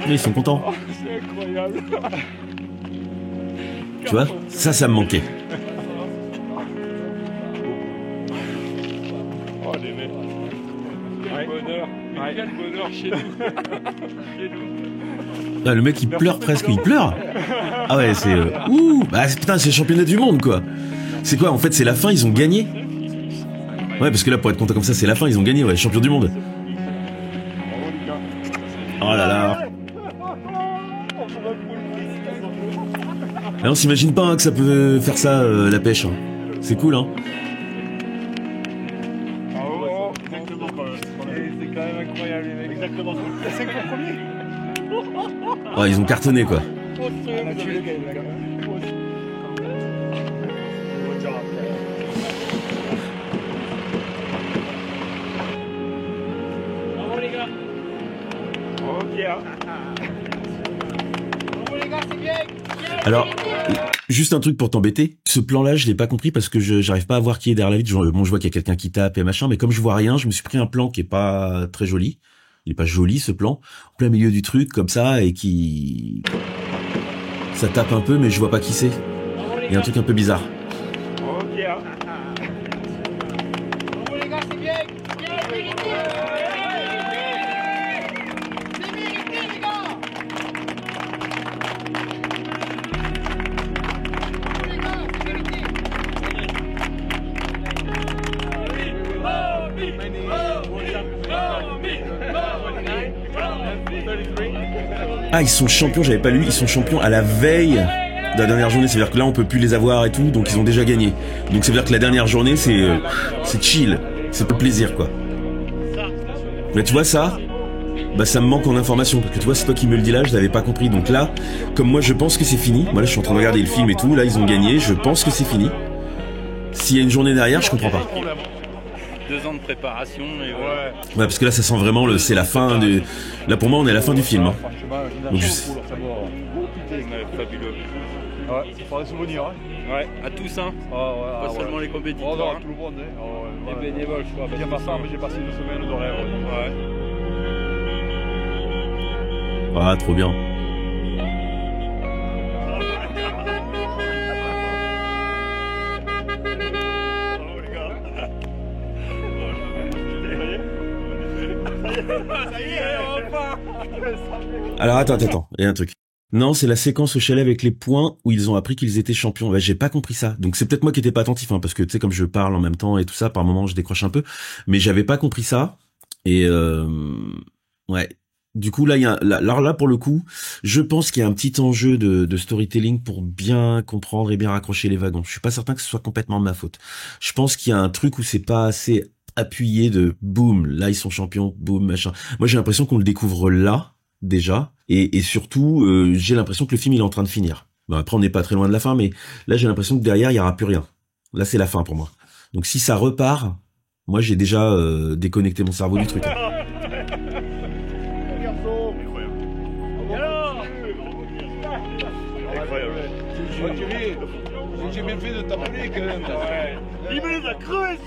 Ils sont contents. C'est incroyable. Tu vois, ça me manquait. Oh les mecs. Quel bonheur. Quel bonheur chez nous. Ah, le mec il pleure presque, il pleure. Ah ouais, c'est putain, c'est le championnat du monde quoi. C'est quoi en fait, c'est la fin, ils ont gagné. Ouais, parce que là pour être content comme ça, c'est la fin, ils ont gagné, ouais, champion du monde. Oh là là. Là, on s'imagine pas que ça peut faire ça, la pêche. Hein. C'est cool, hein. Exactement. C'est quand même incroyable, les mecs. Exactement. C'est le premier. Oh, ils ont cartonné, quoi. Bravo les gars. Ok. Bravo les gars, c'est bien. Alors, juste un truc pour t'embêter. Ce plan-là, je l'ai pas compris parce que j'arrive pas à voir qui est derrière la vitre. Bon, je vois qu'il y a quelqu'un qui tape et machin, mais comme je vois rien, je me suis pris un plan qui est pas très joli. Il est pas joli, ce plan. En plein milieu du truc, comme ça, et qui... Ça tape un peu, mais je vois pas qui c'est. Il y a un truc un peu bizarre. Ok. Bravo les gars, c'est bien. Ah, ils sont champions, j'avais pas lu, ils sont champions à la veille de la dernière journée, c'est-à-dire que là on peut plus les avoir et tout, donc ils ont déjà gagné. Donc ça veut dire que la dernière journée c'est chill, c'est pas plaisir quoi. Mais tu vois ça, bah ça me manque en information, parce que tu vois c'est toi qui me le dis là, je l'avais pas compris. Donc là, comme moi je pense que c'est fini, moi là je suis en train de regarder le film et tout, là ils ont gagné, je pense que c'est fini. S'il y a une journée derrière, je comprends pas. 2 ans de préparation et voilà. Ouais, parce que là ça sent vraiment c'est la fin de... Là pour moi on est à la fin du film. Hein. Donc je sais... Fabuleux. Ouais, ça fera des souvenirs. Hein. Ouais, à tous, hein. Pas seulement les compétiteurs. Non, tout le monde. Hein. Les bénévoles, je crois. J'ai passé 2 semaines de rêve. Ouais. Ah, trop bien. Alors attends, il y a un truc. Non, c'est la séquence au chalet avec les points où ils ont appris qu'ils étaient champions. Ouais, j'ai pas compris ça. Donc c'est peut-être moi qui étais pas attentif, hein, parce que tu sais comme je parle en même temps et tout ça, par moments je décroche un peu. Mais j'avais pas compris ça. Et ouais. Du coup là, alors là pour le coup, je pense qu'il y a un petit enjeu de storytelling pour bien comprendre et bien raccrocher les wagons. Je suis pas certain que ce soit complètement de ma faute. Je pense qu'il y a un truc où c'est pas assez appuyé de boum, là ils sont champions, boum, machin. Moi j'ai l'impression qu'on le découvre là déjà, et surtout j'ai l'impression que le film il est en train de finir. Bon, après on n'est pas très loin de la fin, mais là j'ai l'impression que derrière il y aura plus rien. Là c'est la fin pour moi. Donc si ça repart, moi j'ai déjà déconnecté mon cerveau du truc. J'ai bien fait de t'appeler quand même. Ouais. Il me les a crevés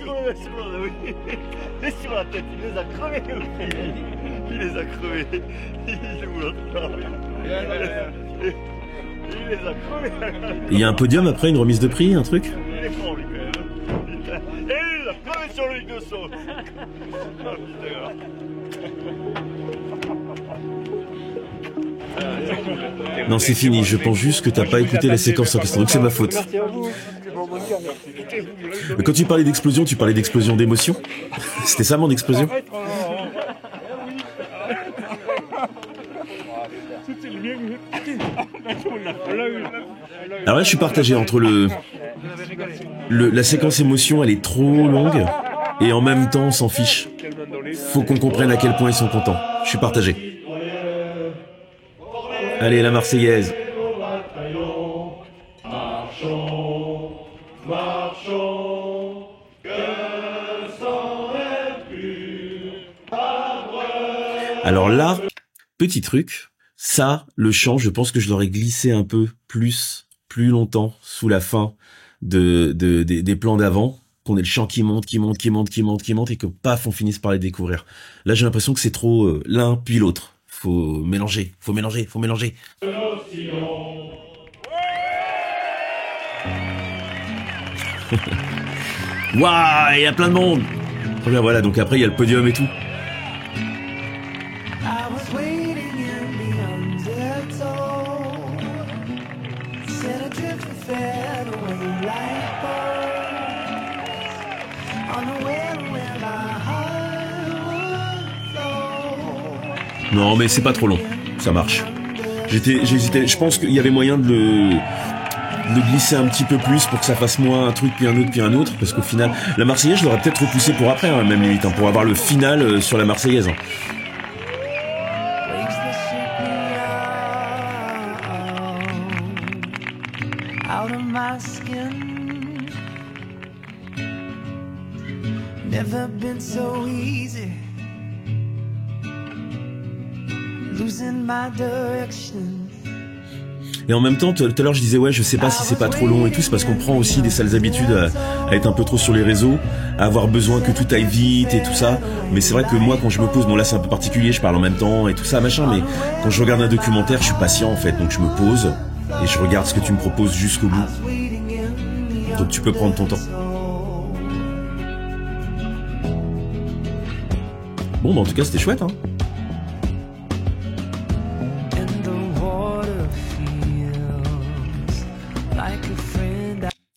sur la tête, il les a crevés aussi. Il les a crevés. Il vous l'entend. Il les a crevés. Il y a un podium après, une remise de prix, un truc? Il est fort lui quand même. Et il les a crevés sur le Ligue de saut. Oh putain. Non, c'est fini. Je pense juste que t'as pas écouté la séquence en question. Donc c'est ma faute. Merci à vous. Mais quand tu parlais d'explosion d'émotion. C'était ça mon explosion? Alors là, je suis partagé entre la séquence émotion, elle est trop longue, et en même temps, on s'en fiche. Faut qu'on comprenne à quel point ils sont contents. Je suis partagé. Allez, la Marseillaise. Alors là, petit truc, ça, le chant, je pense que je l'aurais glissé un peu plus longtemps sous la fin des plans d'avant, qu'on ait le chant qui monte, et que paf, on finisse par les découvrir. Là, j'ai l'impression que c'est trop l'un puis l'autre. Faut mélanger. Waouh, il y a plein de monde. Très bien, voilà, donc après, il y a le podium et tout. Non, mais c'est pas trop long, ça marche. J'hésitais, je pense qu'il y avait moyen de le glisser un petit peu plus pour que ça fasse moins un truc puis un autre, parce qu'au final, la Marseillaise, je l'aurais peut-être repoussé pour après, hein, même limite, hein, pour avoir le final sur la Marseillaise. Hein. Never been so easy. Losing my direction. Et en même temps, tout à l'heure, je disais, ouais, je sais pas si c'est pas trop long et tout, c'est parce qu'on prend aussi des sales habitudes à être un peu trop sur les réseaux, à avoir besoin que tout aille vite et tout ça. Mais c'est vrai que moi, quand je me pose, bon là, c'est un peu particulier, je parle en même temps et tout ça, machin, mais quand je regarde un documentaire, je suis patient, en fait. Donc je me pose et je regarde ce que tu me proposes jusqu'au bout. Donc tu peux prendre ton temps. Bon, bah en tout cas, c'était chouette, hein.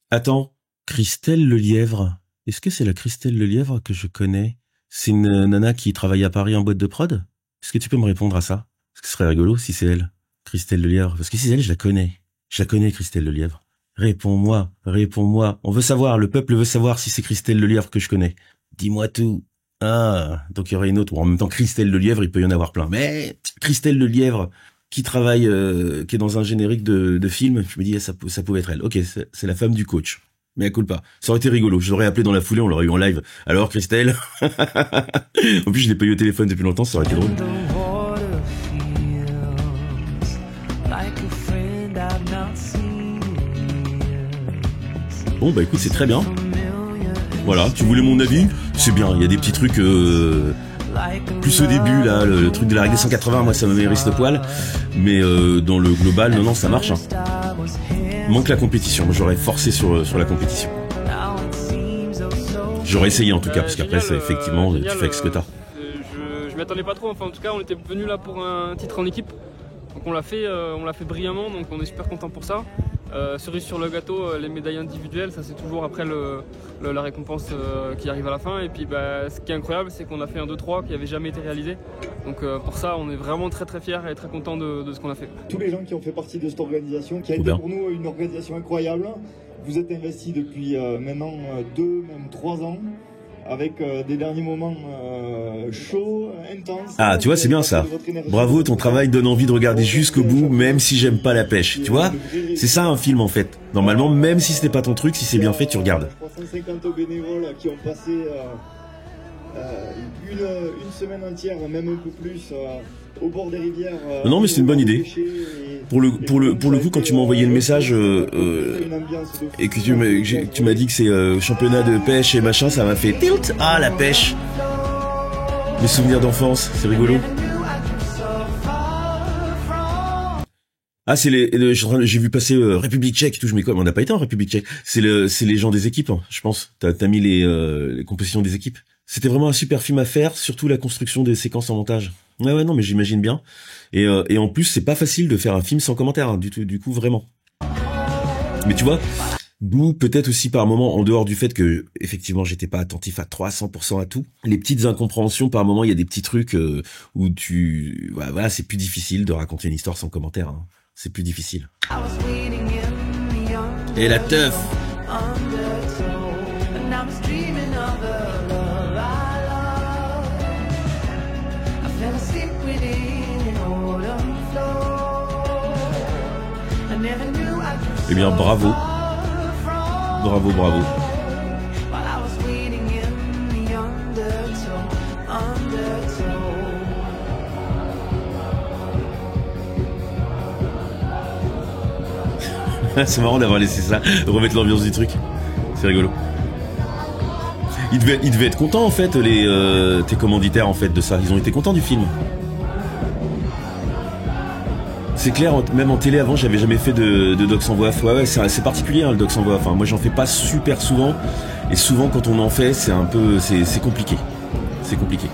Attends, Christelle Lelièvre. Est-ce que c'est la Christelle Lelièvre que je connais? C'est une nana qui travaille à Paris en boîte de prod? Est-ce que tu peux me répondre à ça? Parce que ce serait rigolo si c'est elle, Christelle Lelièvre. Parce que si c'est elle, je la connais. Je la connais, Christelle Lelièvre. Réponds-moi. On veut savoir, le peuple veut savoir si c'est Christelle Lelièvre que je connais. Dis-moi tout. Ah, donc il y aurait une autre. Ou en même temps, Christelle Lelièvre, il peut y en avoir plein. Mais Christelle Lelièvre, qui travaille, qui est dans un générique de film, je me dis, ça pouvait être elle. Ok, c'est la femme du coach. Mais à culpa. Ça aurait été rigolo. Je l'aurais appelé dans la foulée, on l'aurait eu en live. Alors, Christelle? En plus, je l'ai pas eu au téléphone depuis longtemps, ça aurait été drôle. Bon, bah écoute, c'est très bien. Voilà, tu voulais mon avis? C'est bien, il y a des petits trucs... Plus au début, là, le truc de la règle des 180, moi ça me mérite le poil. Mais dans le global, non, ça marche. Hein. Manque la compétition. Moi j'aurais forcé sur la compétition. J'aurais essayé en tout cas, parce qu'après, effectivement, tu fais avec ce que t'as. Je m'y attendais pas trop, enfin en tout cas, on était venu là pour un titre en équipe. Donc on l'a fait brillamment, donc on est super content pour ça. Cerise sur le gâteau, les médailles individuelles, ça c'est toujours après la récompense qui arrive à la fin. Et puis ce qui est incroyable, c'est qu'on a fait un 2-3 qui n'avait jamais été réalisé. Donc pour ça, on est vraiment très très fiers et très contents de ce qu'on a fait. Tous les gens qui ont fait partie de cette organisation, qui a été pour nous une organisation incroyable. Vous êtes investis depuis maintenant 2, même 3 ans. Avec des derniers moments chauds, intenses. Ah, tu vois, c'est bien ça. Bravo, ton travail donne envie de regarder jusqu'au bout, même si j'aime pas la pêche. Tu vois, c'est ça un film en fait. Normalement, même si c'était pas ton truc, si c'est bien fait, tu regardes. 350 bénévoles qui ont passé une semaine entière, même un peu plus, au bord des rivières. Non, mais c'est une bonne idée. Pour le coup, quand tu m'as envoyé le message et que tu m'as dit que c'est championnat de pêche et machin, ça m'a fait tilt. Ah, la pêche. Mes souvenirs d'enfance, c'est rigolo. Ah, c'est j'ai vu passer République Tchèque et tout. Je mets quoi? On n'a pas été en République Tchèque. C'est les gens des équipes, hein, je pense. T'as mis les compositions des équipes. C'était vraiment un super film à faire, surtout la construction des séquences en montage. Ouais, non, mais j'imagine bien. Et en plus, c'est pas facile de faire un film sans commentaire, hein, du coup, vraiment. Mais tu vois, D'où peut-être aussi par moment, en dehors du fait que effectivement j'étais pas attentif à 300% à tout, les petites incompréhensions par moment, il y a des petits trucs où voilà, c'est plus difficile de raconter une histoire sans commentaire. Hein. C'est plus difficile. Et la teuf. Eh bien, bravo. Bravo, bravo. C'est marrant d'avoir laissé ça, remettre l'ambiance du truc. C'est rigolo. Ils devaient être contents en fait, tes commanditaires en fait de ça. Ils ont été contents du film. C'est clair, même en télé avant, j'avais jamais fait de doc sans voix off. Ouais, c'est particulier hein, le doc sans voix off. Enfin, moi, j'en fais pas super souvent, et souvent quand on en fait, c'est un peu, c'est compliqué. C'est compliqué.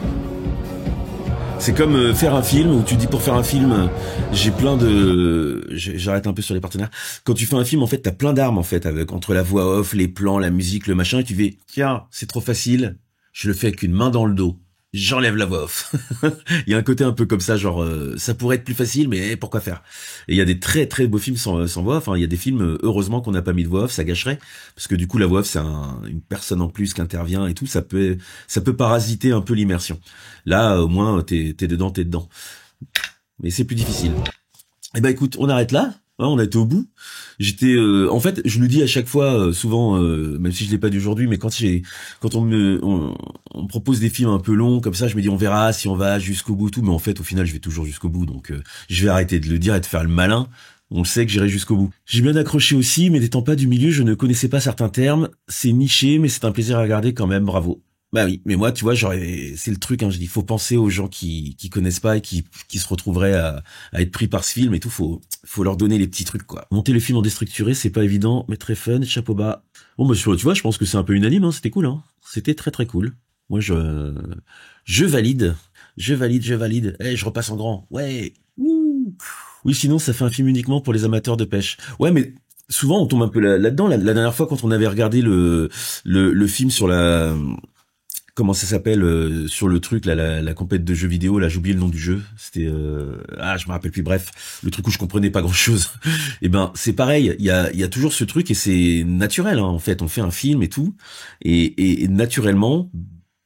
C'est comme faire un film où tu dis pour faire un film, j'arrête un peu sur les partenaires. Quand tu fais un film, en fait, t'as plein d'armes en fait, entre la voix off, les plans, la musique, le machin, et tu fais, tiens, c'est trop facile, je le fais avec une main dans le dos. J'enlève la voix off. Il y a un côté un peu comme ça, genre ça pourrait être plus facile, mais pourquoi faire? Et il y a des très très beaux films sans voix off. Hein. Il y a des films, heureusement qu'on n'a pas mis de voix off, ça gâcherait, parce que du coup la voix off c'est une personne en plus qui intervient et tout, ça peut parasiter un peu l'immersion. Là au moins t'es dedans. Mais c'est plus difficile. Eh ben écoute, on arrête là. Hein, on a été au bout. J'étais, en fait, je le dis à chaque fois, souvent, même si je l'ai pas dit aujourd'hui, mais quand on me propose des films un peu longs comme ça, je me dis on verra si on va jusqu'au bout, tout. Mais en fait, au final, je vais toujours jusqu'au bout. Donc, je vais arrêter de le dire et de faire le malin. On le sait que j'irai jusqu'au bout. J'ai bien accroché aussi, mais n'étant pas du milieu, je ne connaissais pas certains termes. C'est niché, mais c'est un plaisir à regarder quand même. Bravo. Bah oui, mais moi, tu vois, c'est le truc, hein, je dis, faut penser aux gens qui connaissent pas et qui se retrouveraient à être pris par ce film et tout, faut leur donner les petits trucs, quoi. Monter le film en déstructuré, c'est pas évident, mais très fun, chapeau bas. Bon, bah, tu vois, je pense que c'est un peu unanime, hein, c'était cool, hein. C'était très très cool. Moi, je valide. Je repasse en grand. Ouais. Ouh. Oui, sinon, ça fait un film uniquement pour les amateurs de pêche. Ouais, mais souvent, on tombe un peu là-dedans. La dernière fois, quand on avait regardé le film sur comment ça s'appelle sur le truc là, la compète de jeux vidéo, là j'ai oublié le nom du jeu, c'était je me rappelle plus, bref, le truc où je comprenais pas grand chose. Et ben c'est pareil, il y a toujours ce truc et c'est naturel hein, en fait, on fait un film et tout et naturellement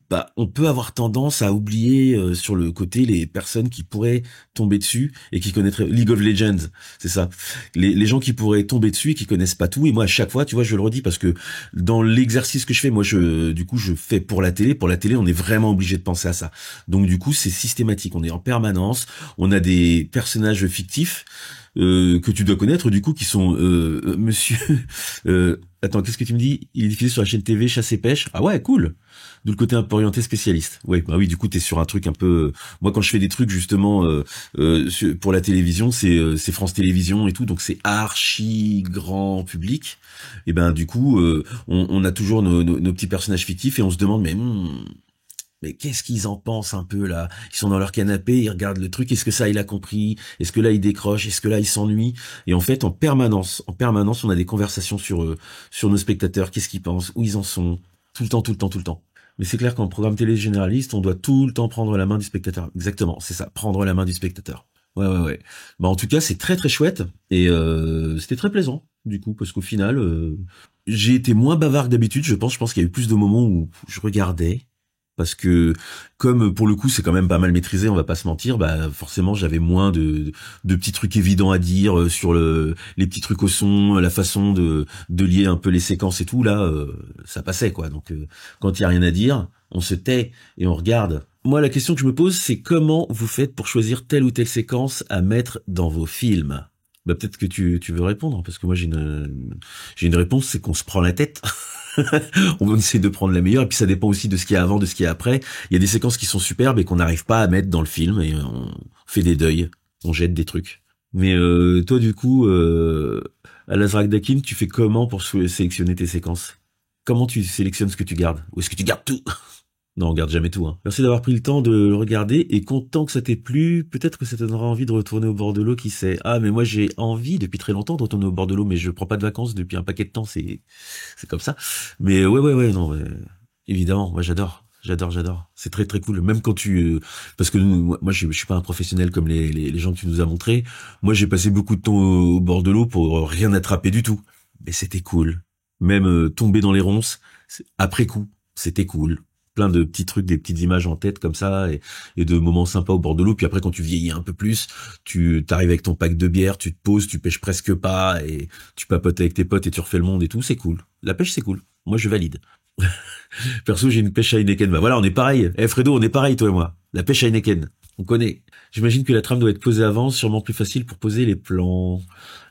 bah on peut avoir tendance à oublier sur le côté les personnes qui pourraient tomber dessus et qui connaîtraient League of Legends, c'est ça. Les gens qui pourraient tomber dessus et qui connaissent pas tout, et moi à chaque fois, tu vois, je le redis parce que dans l'exercice que je fais, moi je fais pour la télé, on est vraiment obligé de penser à ça. Donc du coup, c'est systématique, on est en permanence, on a des personnages fictifs que tu dois connaître du coup qui sont monsieur attends, qu'est-ce que tu me dis? Il est diffusé sur la chaîne TV Chasse et Pêche. Ah ouais, cool. D'où le côté un peu orienté spécialiste. Ouais, bah oui, du coup t'es sur un truc un peu. Moi, quand je fais des trucs justement pour la télévision, c'est France Télévisions et tout, donc c'est archi grand public. Et ben du coup, on a toujours nos petits personnages fictifs et on se demande mais qu'est-ce qu'ils en pensent un peu là? Ils sont dans leur canapé, ils regardent le truc. Est-ce que ça il a compris? Est-ce que là il décroche? Est-ce que là il s'ennuie? Et en fait, en permanence, on a des conversations sur nos spectateurs. Qu'est-ce qu'ils pensent? Où ils en sont? Tout le temps. Mais c'est clair qu'en programme télé généraliste, on doit tout le temps prendre la main du spectateur. Exactement, c'est ça, prendre la main du spectateur. Ouais. Bah en tout cas, c'est très très chouette et c'était très plaisant du coup parce qu'au final, j'ai été moins bavard que d'habitude. Je pense qu'il y a eu plus de moments où je regardais. Parce que comme pour le coup c'est quand même pas mal maîtrisé, on va pas se mentir, bah forcément j'avais moins de petits trucs évidents à dire sur les petits trucs au son, la façon de lier un peu les séquences et tout, là ça passait quoi. Donc quand il y a rien à dire, on se tait et on regarde. Moi la question que je me pose c'est comment vous faites pour choisir telle ou telle séquence à mettre dans vos films? Bah peut-être que tu veux répondre parce que moi j'ai une réponse, c'est qu'on se prend la tête. On essaie de prendre la meilleure et puis ça dépend aussi de ce qu'il y a avant, de ce qu'il y a après. Il y a des séquences qui sont superbes et qu'on n'arrive pas à mettre dans le film et on fait des deuils, on jette des trucs. Mais toi du coup, à Lazrak Dakin, tu fais comment pour sélectionner tes séquences? Comment tu sélectionnes ce que tu gardes? Ou est-ce que tu gardes tout? Non, on regarde jamais tout. Hein. Merci d'avoir pris le temps de le regarder et content que ça t'ait plu. Peut-être que ça te donnera envie de retourner au bord de l'eau, qui sait. Ah, mais moi j'ai envie depuis très longtemps de retourner au bord de l'eau, mais je prends pas de vacances depuis un paquet de temps. C'est comme ça. Mais ouais, non. Évidemment, moi j'adore. C'est très très cool. Même quand parce que moi je suis pas un professionnel comme les gens que tu nous as montrés. Moi j'ai passé beaucoup de temps au bord de l'eau pour rien attraper du tout. Mais c'était cool. Même tomber dans les ronces après coup, c'était cool. Plein de petits trucs, des petites images en tête comme ça et de moments sympas au bord de l'eau. Puis après, quand tu vieillis un peu plus, tu t'arrives avec ton pack de bière, tu te poses, tu pêches presque pas et tu papotes avec tes potes et tu refais le monde et tout. C'est cool. La pêche, c'est cool. Moi, je valide. Perso, j'ai une pêche à Heineken. Bah voilà, on est pareil. Fredo, on est pareil, toi et moi. La pêche à Heineken. On connaît. J'imagine que la trame doit être posée avant, sûrement plus facile pour poser les plans.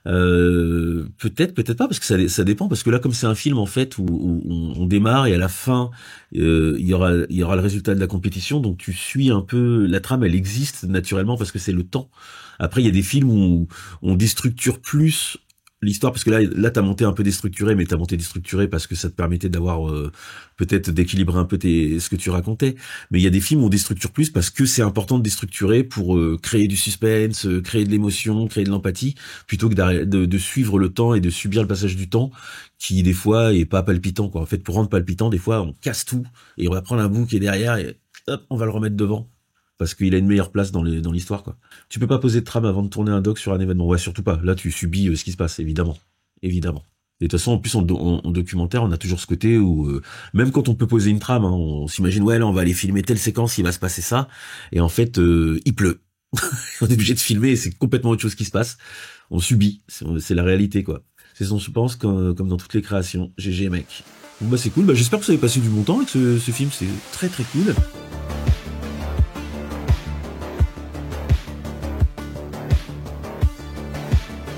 Peut-être pas, parce que ça dépend, parce que là, comme c'est un film en fait où on démarre et à la fin il y aura le résultat de la compétition, donc tu suis un peu la trame, elle existe naturellement parce que c'est le temps. Après, il y a des films où on déstructure plus l'histoire, parce que là t'as monté un peu déstructuré, mais t'as monté déstructuré parce que ça te permettait d'avoir peut-être d'équilibrer un peu ce que tu racontais. Mais il y a des films où on déstructure plus parce que c'est important de déstructurer pour créer du suspense, créer de l'émotion, créer de l'empathie, plutôt que de suivre le temps et de subir le passage du temps, qui des fois est pas palpitant, quoi. En fait, pour rendre palpitant, des fois on casse tout et on va prendre un bout qui est derrière et hop, on va le remettre devant. Parce qu'il a une meilleure place dans l'histoire, quoi. Tu peux pas poser de trame avant de tourner un doc sur un événement. Ouais, surtout pas. Là, tu subis ce qui se passe, évidemment. Et de toute façon, en plus, en documentaire, on a toujours ce côté où, même quand on peut poser une trame, hein, on s'imagine, ouais, là, on va aller filmer telle séquence, il va se passer ça. Et en fait, il pleut. On est obligé de filmer et c'est complètement autre chose qui se passe. On subit. C'est la réalité, quoi. C'est ce je pense, comme dans toutes les créations. GG, mec. Bon, bah, c'est cool. Bah, j'espère que vous avez passé du bon temps avec ce film. C'est très, très cool.